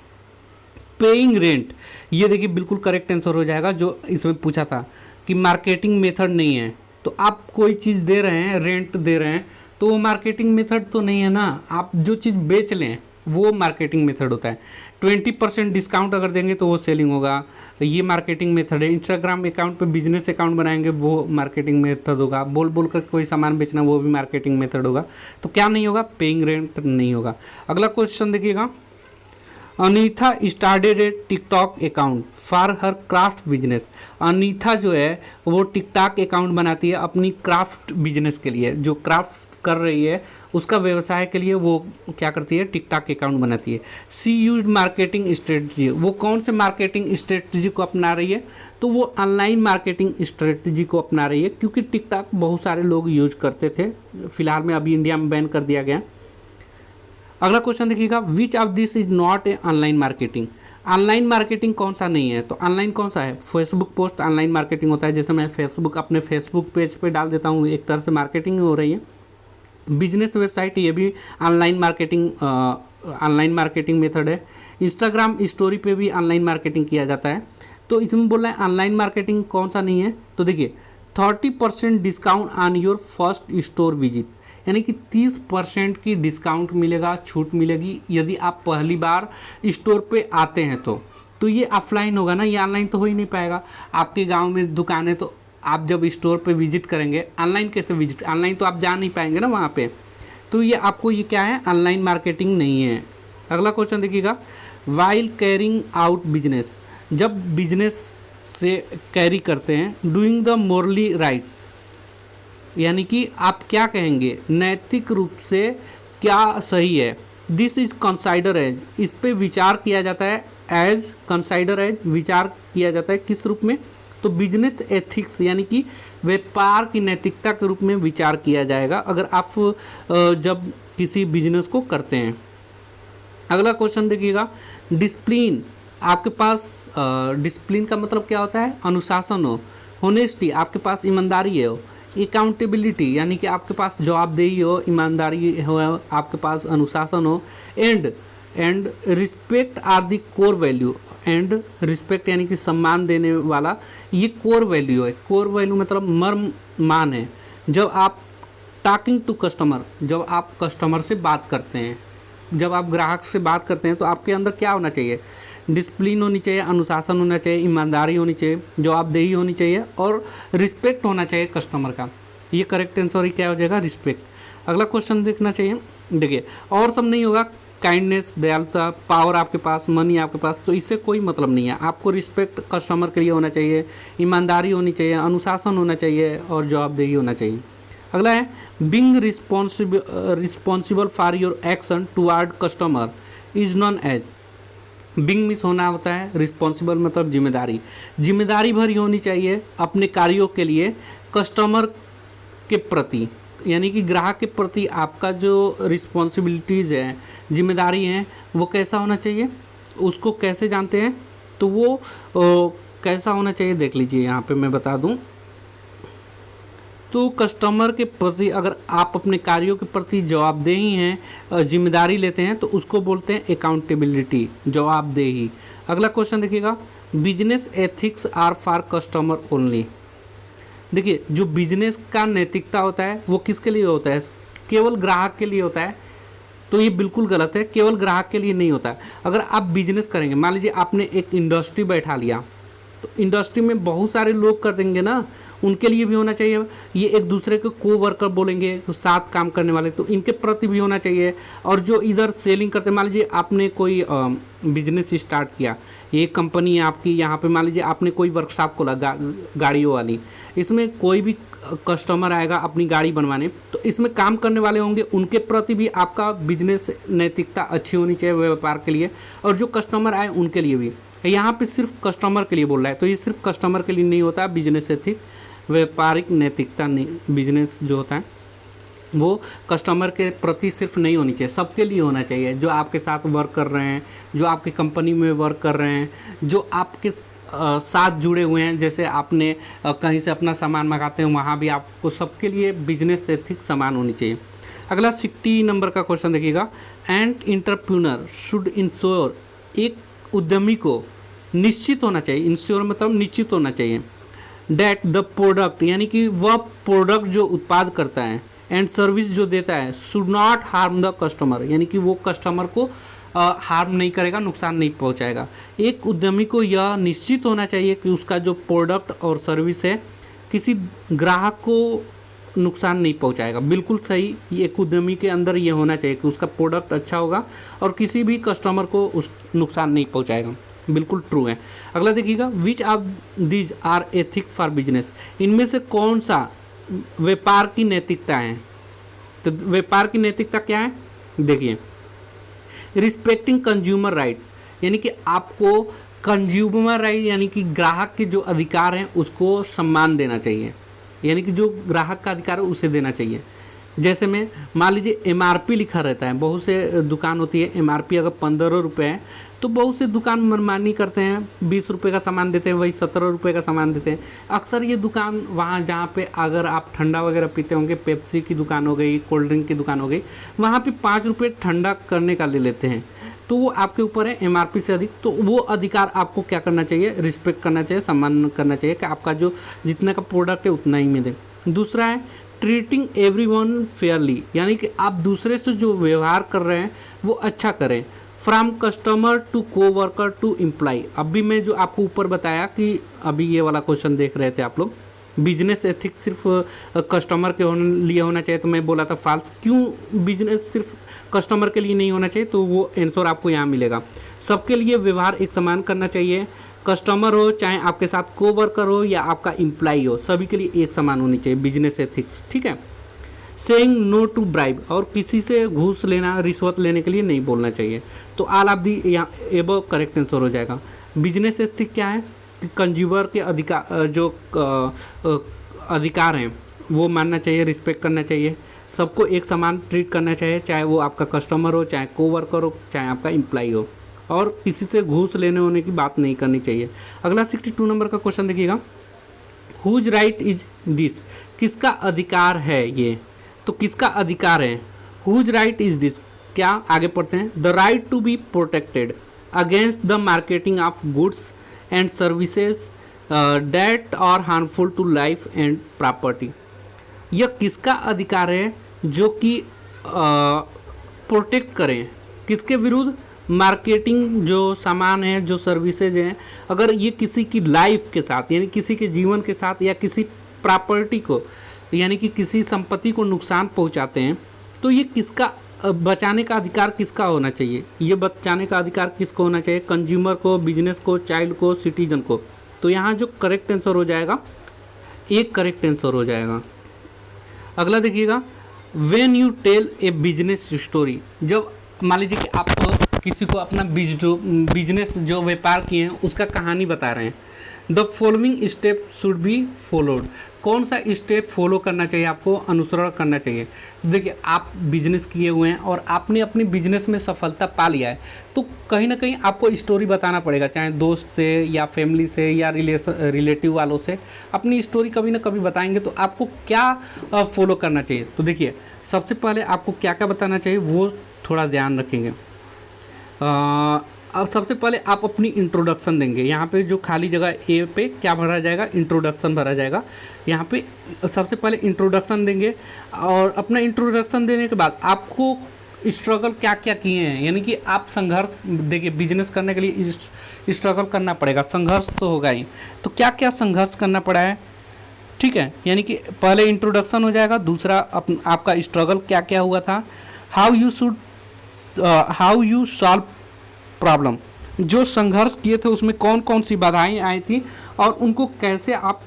पेइंग रेंट, ये देखिए बिल्कुल करेक्ट आंसर हो जाएगा जो इसमें पूछा था कि मार्केटिंग मेथड नहीं है। तो आप कोई चीज़ दे रहे हैं, रेंट दे रहे हैं, तो वो मार्केटिंग मेथड तो नहीं है ना। आप जो चीज़ बेच लें वो मार्केटिंग मेथड होता है। 20% डिस्काउंट अगर देंगे तो वो सेलिंग होगा, ये मार्केटिंग मेथड है। इंस्टाग्राम अकाउंट पे बिजनेस अकाउंट बनाएंगे वो मार्केटिंग मेथड होगा। बोल बोल कर कोई सामान बेचना वो भी मार्केटिंग मेथड होगा। तो क्या नहीं होगा? पेइंग रेंट नहीं होगा। अगला क्वेश्चन देखिएगा, Anitha started a TikTok account for her craft business. Anitha जो है वो टिकटॉक अकाउंट बनाती है अपनी क्राफ्ट बिजनेस के लिए, जो क्राफ्ट कर रही है उसका व्यवसाय के लिए वो क्या करती है? टिकटॉक अकाउंट बनाती है। सी यूज मार्केटिंग स्ट्रेटजी, वो कौन से मार्केटिंग स्ट्रेटजी को अपना रही है? तो वो ऑनलाइन मार्केटिंग स्ट्रेटजी को अपना रही है, क्योंकि टिकटॉक बहुत सारे लोग यूज करते थे, फिलहाल में अभी इंडिया में बैन कर दिया गया। अगला क्वेश्चन देखिएगा, which of this is not a online marketing. Online marketing कौन सा नहीं है? तो ऑनलाइन कौन सा है? फेसबुक पोस्ट ऑनलाइन मार्केटिंग होता है, जैसे मैं अपने फेसबुक पेज पे डाल देता हूँ, एक तरह से मार्केटिंग हो रही है। बिजनेस वेबसाइट, ये भी ऑनलाइन मार्केटिंग मेथड है। इंस्टाग्राम स्टोरी पे भी ऑनलाइन मार्केटिंग किया जाता है। तो इसमें बोल रहे हैं ऑनलाइन मार्केटिंग कौन सा नहीं है? तो देखिए 30% discount on your first store visit, यानी कि 30% की डिस्काउंट मिलेगा, छूट मिलेगी यदि आप पहली बार स्टोर पे आते हैं। तो ये ऑफलाइन होगा ना, ये ऑनलाइन तो हो ही नहीं पाएगा। आपके गांव में दुकान है तो आप जब स्टोर पे विजिट करेंगे, ऑनलाइन कैसे विजिट? ऑनलाइन तो आप जा नहीं पाएंगे ना वहाँ पे। तो ये आपको ये क्या है? ऑनलाइन मार्केटिंग नहीं है। अगला क्वेश्चन देखिएगा, वाइल कैरिंग आउट बिजनेस, जब बिजनेस से कैरी करते हैं, डूइंग द मोरली राइट, यानी कि आप क्या कहेंगे? नैतिक रूप से क्या सही है? दिस इज कंसाइडर एज, इस पे विचार किया जाता है। एज, कंसाइडर एज, विचार किया जाता है किस रूप में? तो बिजनेस एथिक्स, यानी कि व्यापार की नैतिकता के रूप में विचार किया जाएगा अगर आप जब किसी बिजनेस को करते हैं। अगला क्वेश्चन देखिएगा, डिसिप्लिन, आपके पास डिसिप्लिन का मतलब क्या होता है? अनुशासन हो। होनेस्टी, आपके पास ईमानदारी हो। अकाउंटेबिलिटी, यानी कि आपके पास जवाबदेही हो, ईमानदारी हो, आपके पास अनुशासन हो। And respect are the core value, and respect यानी कि सम्मान देने वाला, ये कोर वैल्यू है। कोर वैल्यू मतलब मर्म मान है। जब आप टॉकिंग टू कस्टमर, जब आप कस्टमर से बात करते हैं, जब आप ग्राहक से बात करते हैं, तो आपके अंदर क्या होना चाहिए? डिसिप्लिन होनी चाहिए, अनुशासन होना चाहिए, ईमानदारी होनी चाहिए, जवाबदेही होनी चाहिए और रिस्पेक्ट होना चाहिए कस्टमर का। ये करेक्ट आंसर ही क्या हो जाएगा? रिस्पेक्ट। अगला क्वेश्चन देखना चाहिए, देखिए और सब नहीं होगा, काइंडनेस, दयालुता, पावर आपके पास, मनी आपके पास, तो इससे कोई मतलब नहीं है। आपको रिस्पेक्ट कस्टमर के लिए होना चाहिए, ईमानदारी होनी चाहिए, अनुशासन होना चाहिए और जवाबदेही होना चाहिए। अगला है, being responsible for your action toward customer is known as. Being मिस होना होता है, रिस्पॉन्सिबल मतलब जिम्मेदारी भरी होनी चाहिए अपने कार्यों के लिए कस्टमर के प्रति, यानी कि ग्राहक के प्रति आपका जो रिस्पॉन्सिबिलिटीज़ है, जिम्मेदारी है, वो कैसा होना चाहिए? उसको कैसे जानते हैं? तो वो कैसा होना चाहिए देख लीजिए, यहाँ पे मैं बता दूँ। तो कस्टमर के प्रति अगर आप अपने कार्यों के प्रति जवाबदेही हैं, जिम्मेदारी लेते हैं, तो उसको बोलते हैं अकाउंटेबिलिटी, जवाबदेही। अगला क्वेश्चन देखिएगा, business ethics are for customer only. देखिए जो बिजनेस का नैतिकता होता है वो किसके लिए होता है? केवल ग्राहक के लिए होता है। तो ये बिल्कुल गलत है, केवल ग्राहक के लिए नहीं होता है। अगर आप बिजनेस करेंगे, मान लीजिए आपने एक इंडस्ट्री बैठा लिया, तो इंडस्ट्री में बहुत सारे लोग कर देंगे ना, उनके लिए भी होना चाहिए। ये एक दूसरे को को वर्कर बोलेंगे, तो साथ काम करने वाले, तो इनके प्रति भी होना चाहिए। और जो इधर सेलिंग करते, मान लीजिए आपने कोई बिजनेस स्टार्ट किया, ये कंपनी है आपकी, यहाँ पे मान लीजिए आपने कोई वर्कशॉप खोला गाड़ियों वाली, इसमें कोई भी कस्टमर आएगा अपनी गाड़ी बनवाने, तो इसमें काम करने वाले होंगे, उनके प्रति भी आपका बिजनेस नैतिकता अच्छी होनी चाहिए व्यापार के लिए, और जो कस्टमर आए उनके लिए भी। यहाँ पे सिर्फ कस्टमर के लिए बोल रहा है, तो ये सिर्फ कस्टमर के लिए नहीं होता बिजनेस एथिक, व्यापारिक नैतिकता नहीं। बिजनेस जो होता है वो कस्टमर के प्रति सिर्फ नहीं होनी चाहिए, सबके लिए होना चाहिए। जो आपके साथ वर्क कर रहे हैं, जो आपकी कंपनी में वर्क कर रहे हैं, जो आपके साथ जुड़े हुए हैं, जैसे आपने कहीं से अपना सामान मंगाते हैं, वहाँ भी आपको सबके लिए बिजनेस एथिक समान होनी चाहिए। अगला 60 नंबर का क्वेश्चन देखिएगा, एंड एंटरप्रेन्योर शुड इंश्योर, एक उद्यमी को निश्चित होना चाहिए, इंश्योर मतलब निश्चित होना चाहिए, डैट द प्रोडक्ट यानी कि वह प्रोडक्ट जो उत्पाद करता है एंड सर्विस जो देता है should not harm the customer, यानी कि वो कस्टमर को हार्म नहीं करेगा, नुकसान नहीं पहुंचाएगा। एक उद्यमी को यह निश्चित होना चाहिए कि उसका जो प्रोडक्ट और सर्विस है किसी ग्राहक को नुकसान नहीं पहुंचाएगा। बिल्कुल सही, एक उद्यमी के अंदर ये होना चाहिए कि उसका प्रोडक्ट अच्छा होगा और किसी भी कस्टमर को उस नुकसान नहीं पहुंचाएगा। बिल्कुल ट्रू है। अगला देखिएगा, which of these are ethic for business, इनमें से कौन सा व्यापार की नैतिकता है। तो व्यापार की नैतिकता क्या है, देखिए, रिस्पेक्टिंग कंज्यूमर राइट, यानी कि आपको कंज्यूमर राइट यानी कि ग्राहक के जो अधिकार हैं उसको सम्मान देना चाहिए, यानी कि जो ग्राहक का अधिकार है उसे देना चाहिए। जैसे में मान लीजिए MRP लिखा रहता है, बहुत से दुकान होती है MRP अगर 15 रुपये है तो बहुत से दुकान मनमानी करते हैं, 20 रुपये का सामान देते हैं, वही 17 रुपये का सामान देते हैं। अक्सर ये दुकान वहाँ जहाँ पे अगर आप ठंडा वगैरह पीते होंगे, पेप्सी की दुकान हो गई, कोल्ड ड्रिंक की दुकान हो गई, वहाँ पे 5 रुपये ठंडा करने का ले लेते हैं, तो वो आपके ऊपर है MRP से अधिक। तो वो अधिकार आपको क्या करना चाहिए, रिस्पेक्ट करना चाहिए, सम्मान करना चाहिए कि आपका जो जितने का प्रोडक्ट है उतना ही में दें। दूसरा है ट्रीटिंग एवरीवन फेयरली, यानी कि आप दूसरे से जो व्यवहार कर रहे हैं वो अच्छा करें। From customer to coworker to employ, अभी मैं जो आपको ऊपर बताया कि अभी ये वाला क्वेश्चन देख रहे थे आप लोग, बिजनेस एथिक्स सिर्फ कस्टमर के लिए होना चाहिए, तो मैं बोला था फॉल्स। क्यों बिजनेस सिर्फ कस्टमर के लिए नहीं होना चाहिए, तो वो आंसर आपको यहाँ मिलेगा। सबके लिए व्यवहार एक समान करना चाहिए, कस्टमर हो चाहे आपके साथ कोवर्कर हो या आपका एम्प्लॉय हो, सभी के लिए एक समान होनी चाहिए बिजनेस एथिक्स, ठीक है। सेइंग नो टू ब्राइब, और किसी से घूस लेना, रिश्वत लेने के लिए नहीं बोलना चाहिए। तो ऑल ऑफ दी यहाँ एबव करेक्ट आंसर हो जाएगा। बिजनेस एथिक्स क्या है कि कंज्यूमर के अधिकार जो अधिकार हैं वो मानना चाहिए, रिस्पेक्ट करना चाहिए, सबको एक समान ट्रीट करना चाहिए, चाहे वो आपका कस्टमर हो, चाहे कोवर्कर हो, चाहे आपका एम्प्लॉय हो, और किसी से घूस लेने होने की बात नहीं करनी चाहिए। अगला 62 नंबर का क्वेश्चन देखिएगा, हुज राइट इज दिस, किसका अधिकार है ये, तो किसका अधिकार है, हुज राइट इज दिस, क्या आगे पढ़ते हैं, the right to be protected against the marketing of goods and services that are harmful to life and property. यह किसका अधिकार है जो कि प्रोटेक्ट करें, किसके विरुद्ध, मार्केटिंग जो सामान है, जो सर्विसेज हैं, अगर ये किसी की लाइफ के साथ यानी किसी के जीवन के साथ या किसी प्रॉपर्टी को यानी कि किसी संपत्ति को नुकसान पहुंचाते हैं, तो ये किसका बचाने का अधिकार किसका होना चाहिए, ये बचाने का अधिकार किसको होना चाहिए, कंज्यूमर को, बिजनेस को, चाइल्ड को, सिटीजन को। तो यहाँ जो करेक्ट आंसर हो जाएगा, एक करेक्ट आंसर हो जाएगा। अगला देखिएगा, when you tell a business story, जब मान लीजिए कि आप किसी को अपना बिजनेस जो व्यापार किए हैं उसका कहानी बता रहे हैं, the following step should be followed, कौन सा स्टेप फॉलो करना चाहिए, आपको अनुसरण करना चाहिए। देखिए, आप बिजनेस किए हुए हैं और आपने अपने बिजनेस में सफलता पा लिया है, तो कहीं ना कहीं आपको स्टोरी बताना पड़ेगा, चाहे दोस्त से या फैमिली से या रिलेटिव वालों से अपनी स्टोरी कभी ना कभी बताएंगे, तो आपको क्या फॉलो करना चाहिए। तो देखिए, सबसे पहले आपको क्या क्या बताना चाहिए वो थोड़ा ध्यान रखेंगे। अब सबसे पहले आप अपनी इंट्रोडक्शन देंगे, यहाँ पे जो खाली जगह ए पे क्या भरा जाएगा, इंट्रोडक्शन भरा जाएगा। यहाँ पे सबसे पहले इंट्रोडक्शन देंगे और अपना इंट्रोडक्शन देने के बाद आपको स्ट्रगल क्या क्या किए हैं, यानी कि आप संघर्ष, देखिए बिजनेस करने के लिए स्ट्रगल करना पड़ेगा, संघर्ष तो होगा ही, तो क्या क्या संघर्ष करना पड़ा है, ठीक है। यानी कि पहले इंट्रोडक्शन हो जाएगा, दूसरा आपका स्ट्रगल क्या क्या हुआ था, हाउ यू सॉल्व प्रॉब्लम, जो संघर्ष किए थे उसमें कौन कौन सी बाधाएं आई थी और उनको कैसे आप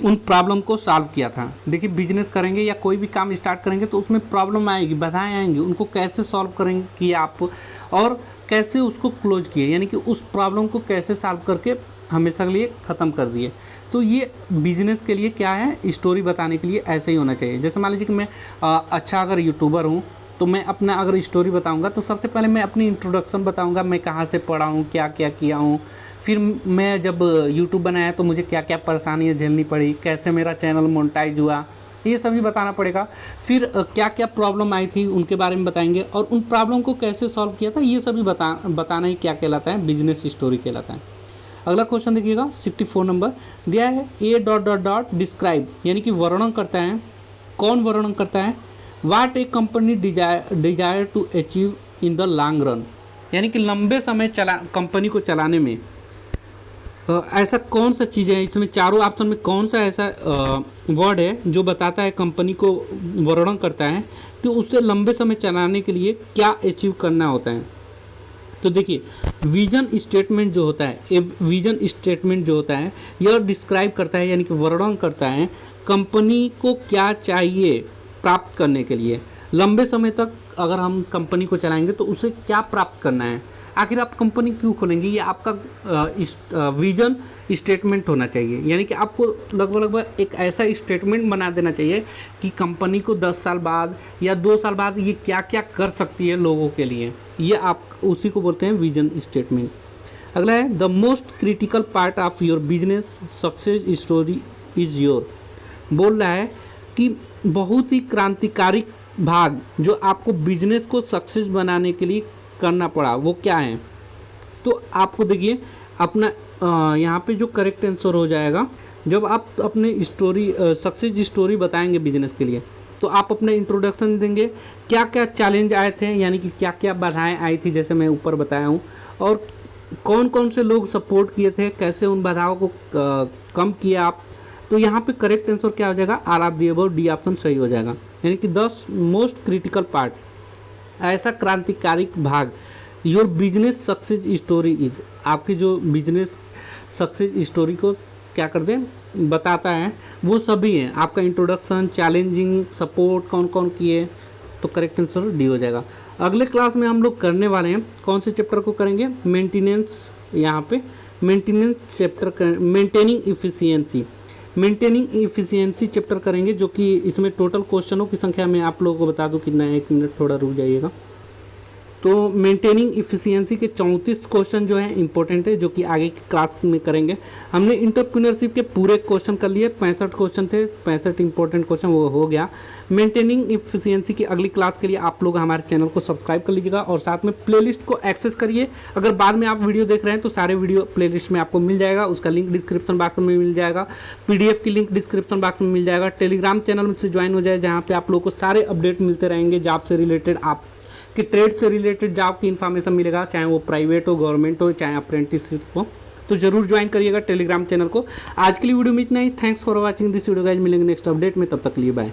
उन प्रॉब्लम को सॉल्व किया था। देखिए, बिजनेस करेंगे या कोई भी काम स्टार्ट करेंगे तो उसमें प्रॉब्लम आएगी, बाधाएं आएंगी, उनको कैसे सॉल्व करेंगे किए आप और कैसे उसको क्लोज किए, यानी कि उस प्रॉब्लम को कैसे सॉल्व करके हमेशा के लिए ख़त्म कर दिए। तो ये बिजनेस के लिए क्या है, स्टोरी बताने के लिए ऐसे ही होना चाहिए। जैसे मान लीजिए कि मैं अच्छा अगर यूट्यूबर हूँ तो मैं अपना अगर स्टोरी बताऊंगा तो सबसे पहले मैं अपनी इंट्रोडक्शन बताऊंगा, मैं कहाँ से पढ़ा हूँ, क्या क्या किया हूँ, फिर मैं जब यूट्यूब बनाया तो मुझे क्या क्या परेशानियाँ झेलनी पड़ी, कैसे मेरा चैनल मोनेटाइज हुआ, ये सभी बताना पड़ेगा। फिर क्या क्या प्रॉब्लम आई थी उनके बारे में बताएंगे, और उन प्रॉब्लम को कैसे सॉल्व किया था ये सभी बताना ही क्या कहलाता है, बिजनेस स्टोरी कहलाता है। अगला क्वेश्चन देखिएगा 64 नंबर दिया है, a dot dot dot describe, यानी कि वर्णन करता है। कौन वर्णन करता है? What a company desire to achieve in the long run, यानी कि लंबे समय कंपनी को चलाने में ऐसा कौन सा चीज़ है, इसमें चारों ऑप्शन में कौन सा ऐसा वर्ड है जो बताता है, कंपनी को वर्णन करता है कि उससे लंबे समय चलाने के लिए क्या अचीव करना होता है। तो देखिए विजन स्टेटमेंट जो होता है, विजन स्टेटमेंट जो होता है यह डिस्क्राइब करता है, यानी कि वर्णन करता है कंपनी को क्या चाहिए प्राप्त करने के लिए। लंबे समय तक अगर हम कंपनी को चलाएंगे तो उसे क्या प्राप्त करना है, आखिर आप कंपनी क्यों खोलेंगे, ये आपका विजन स्टेटमेंट होना चाहिए। यानी कि आपको लगभग एक ऐसा स्टेटमेंट बना देना चाहिए कि कंपनी को 10 साल बाद या 2 साल बाद ये क्या क्या कर सकती है लोगों के लिए, ये आप उसी को बोलते हैं विजन स्टेटमेंट। अगला है the most critical part of your business success story is your, बोल रहा है कि बहुत ही क्रांतिकारी भाग जो आपको बिजनेस को सक्सेस बनाने के लिए करना पड़ा वो क्या है। तो आपको देखिए अपना यहाँ पे जो करेक्ट आंसर हो जाएगा, जब आप अपने स्टोरी सक्सेस स्टोरी बताएंगे बिजनेस के लिए तो आप अपना इंट्रोडक्शन देंगे, क्या क्या चैलेंज आए थे, यानी कि क्या क्या बाधाएं आई थी जैसे मैं ऊपर बताया हूँ, और कौन कौन से लोग सपोर्ट किए थे, कैसे उन बाधाओं को कम किया आप। तो यहाँ पे करेक्ट आंसर क्या हो जाएगा, all of the above, D option सही हो जाएगा। यानी कि 10 मोस्ट क्रिटिकल पार्ट, ऐसा क्रांतिकारी भाग your business success story is, आपकी जो बिजनेस सक्सेस स्टोरी को क्या कर दें बताता है, वो सभी हैं। आपका इंट्रोडक्शन, चैलेंजिंग, सपोर्ट कौन कौन किए, तो करेक्ट आंसर डी हो जाएगा। अगले क्लास में हम लोग करने वाले हैं कौन से चैप्टर को करेंगे, मेंटेनेंस, यहाँ पे maintenance chapter, maintaining efficiency chapter करेंगे, जो कि इसमें टोटल क्वेश्चनों की संख्या मैं आप लोगों को बता दूं कितना है, 1 मिनट थोड़ा रुक जाइएगा। तो मेंटेनिंग इफिशियंसी के 34 क्वेश्चन जो है इंपॉर्टेंट है, जो कि आगे की क्लास में करेंगे। हमने एंटरप्रेन्योरशिप के पूरे क्वेश्चन कर लिए, 65 क्वेश्चन थे, 65 इंपॉर्टेंट क्वेश्चन वो हो गया। मेंटेनिंग इफिशियंसी की अगली क्लास के लिए आप लोग हमारे चैनल को सब्सक्राइब कर लीजिएगा और साथ में प्लेलिस्ट को एक्सेस करिए। अगर बाद में आप वीडियो देख रहे हैं तो सारे वीडियो प्लेलिस्ट में आपको मिल जाएगा, उसका लिंक डिस्क्रिप्शन बॉक्स में मिल जाएगा, PDF की लिंक डिस्क्रिप्शन बॉक्स में मिल जाएगा। टेलीग्राम चैनल में से ज्वाइन हो जाए, जहाँ पे आप लोगों को सारे अपडेट मिलते रहेंगे, जॉब से रिलेटेड, आप कि ट्रेड से रिलेटेड जॉब की इन्फॉर्मेशन मिलेगा, चाहे वो प्राइवेट हो, गवर्नमेंट हो, चाहे अप्रेंटिसशिप हो। तो जरूर ज्वाइन करिएगा टेलीग्राम चैनल को। आज के लिए वीडियो में इतना ही। Thanks for watching this video guys, मिलेंगे नेक्स्ट अपडेट में, तब तक लिए बाय।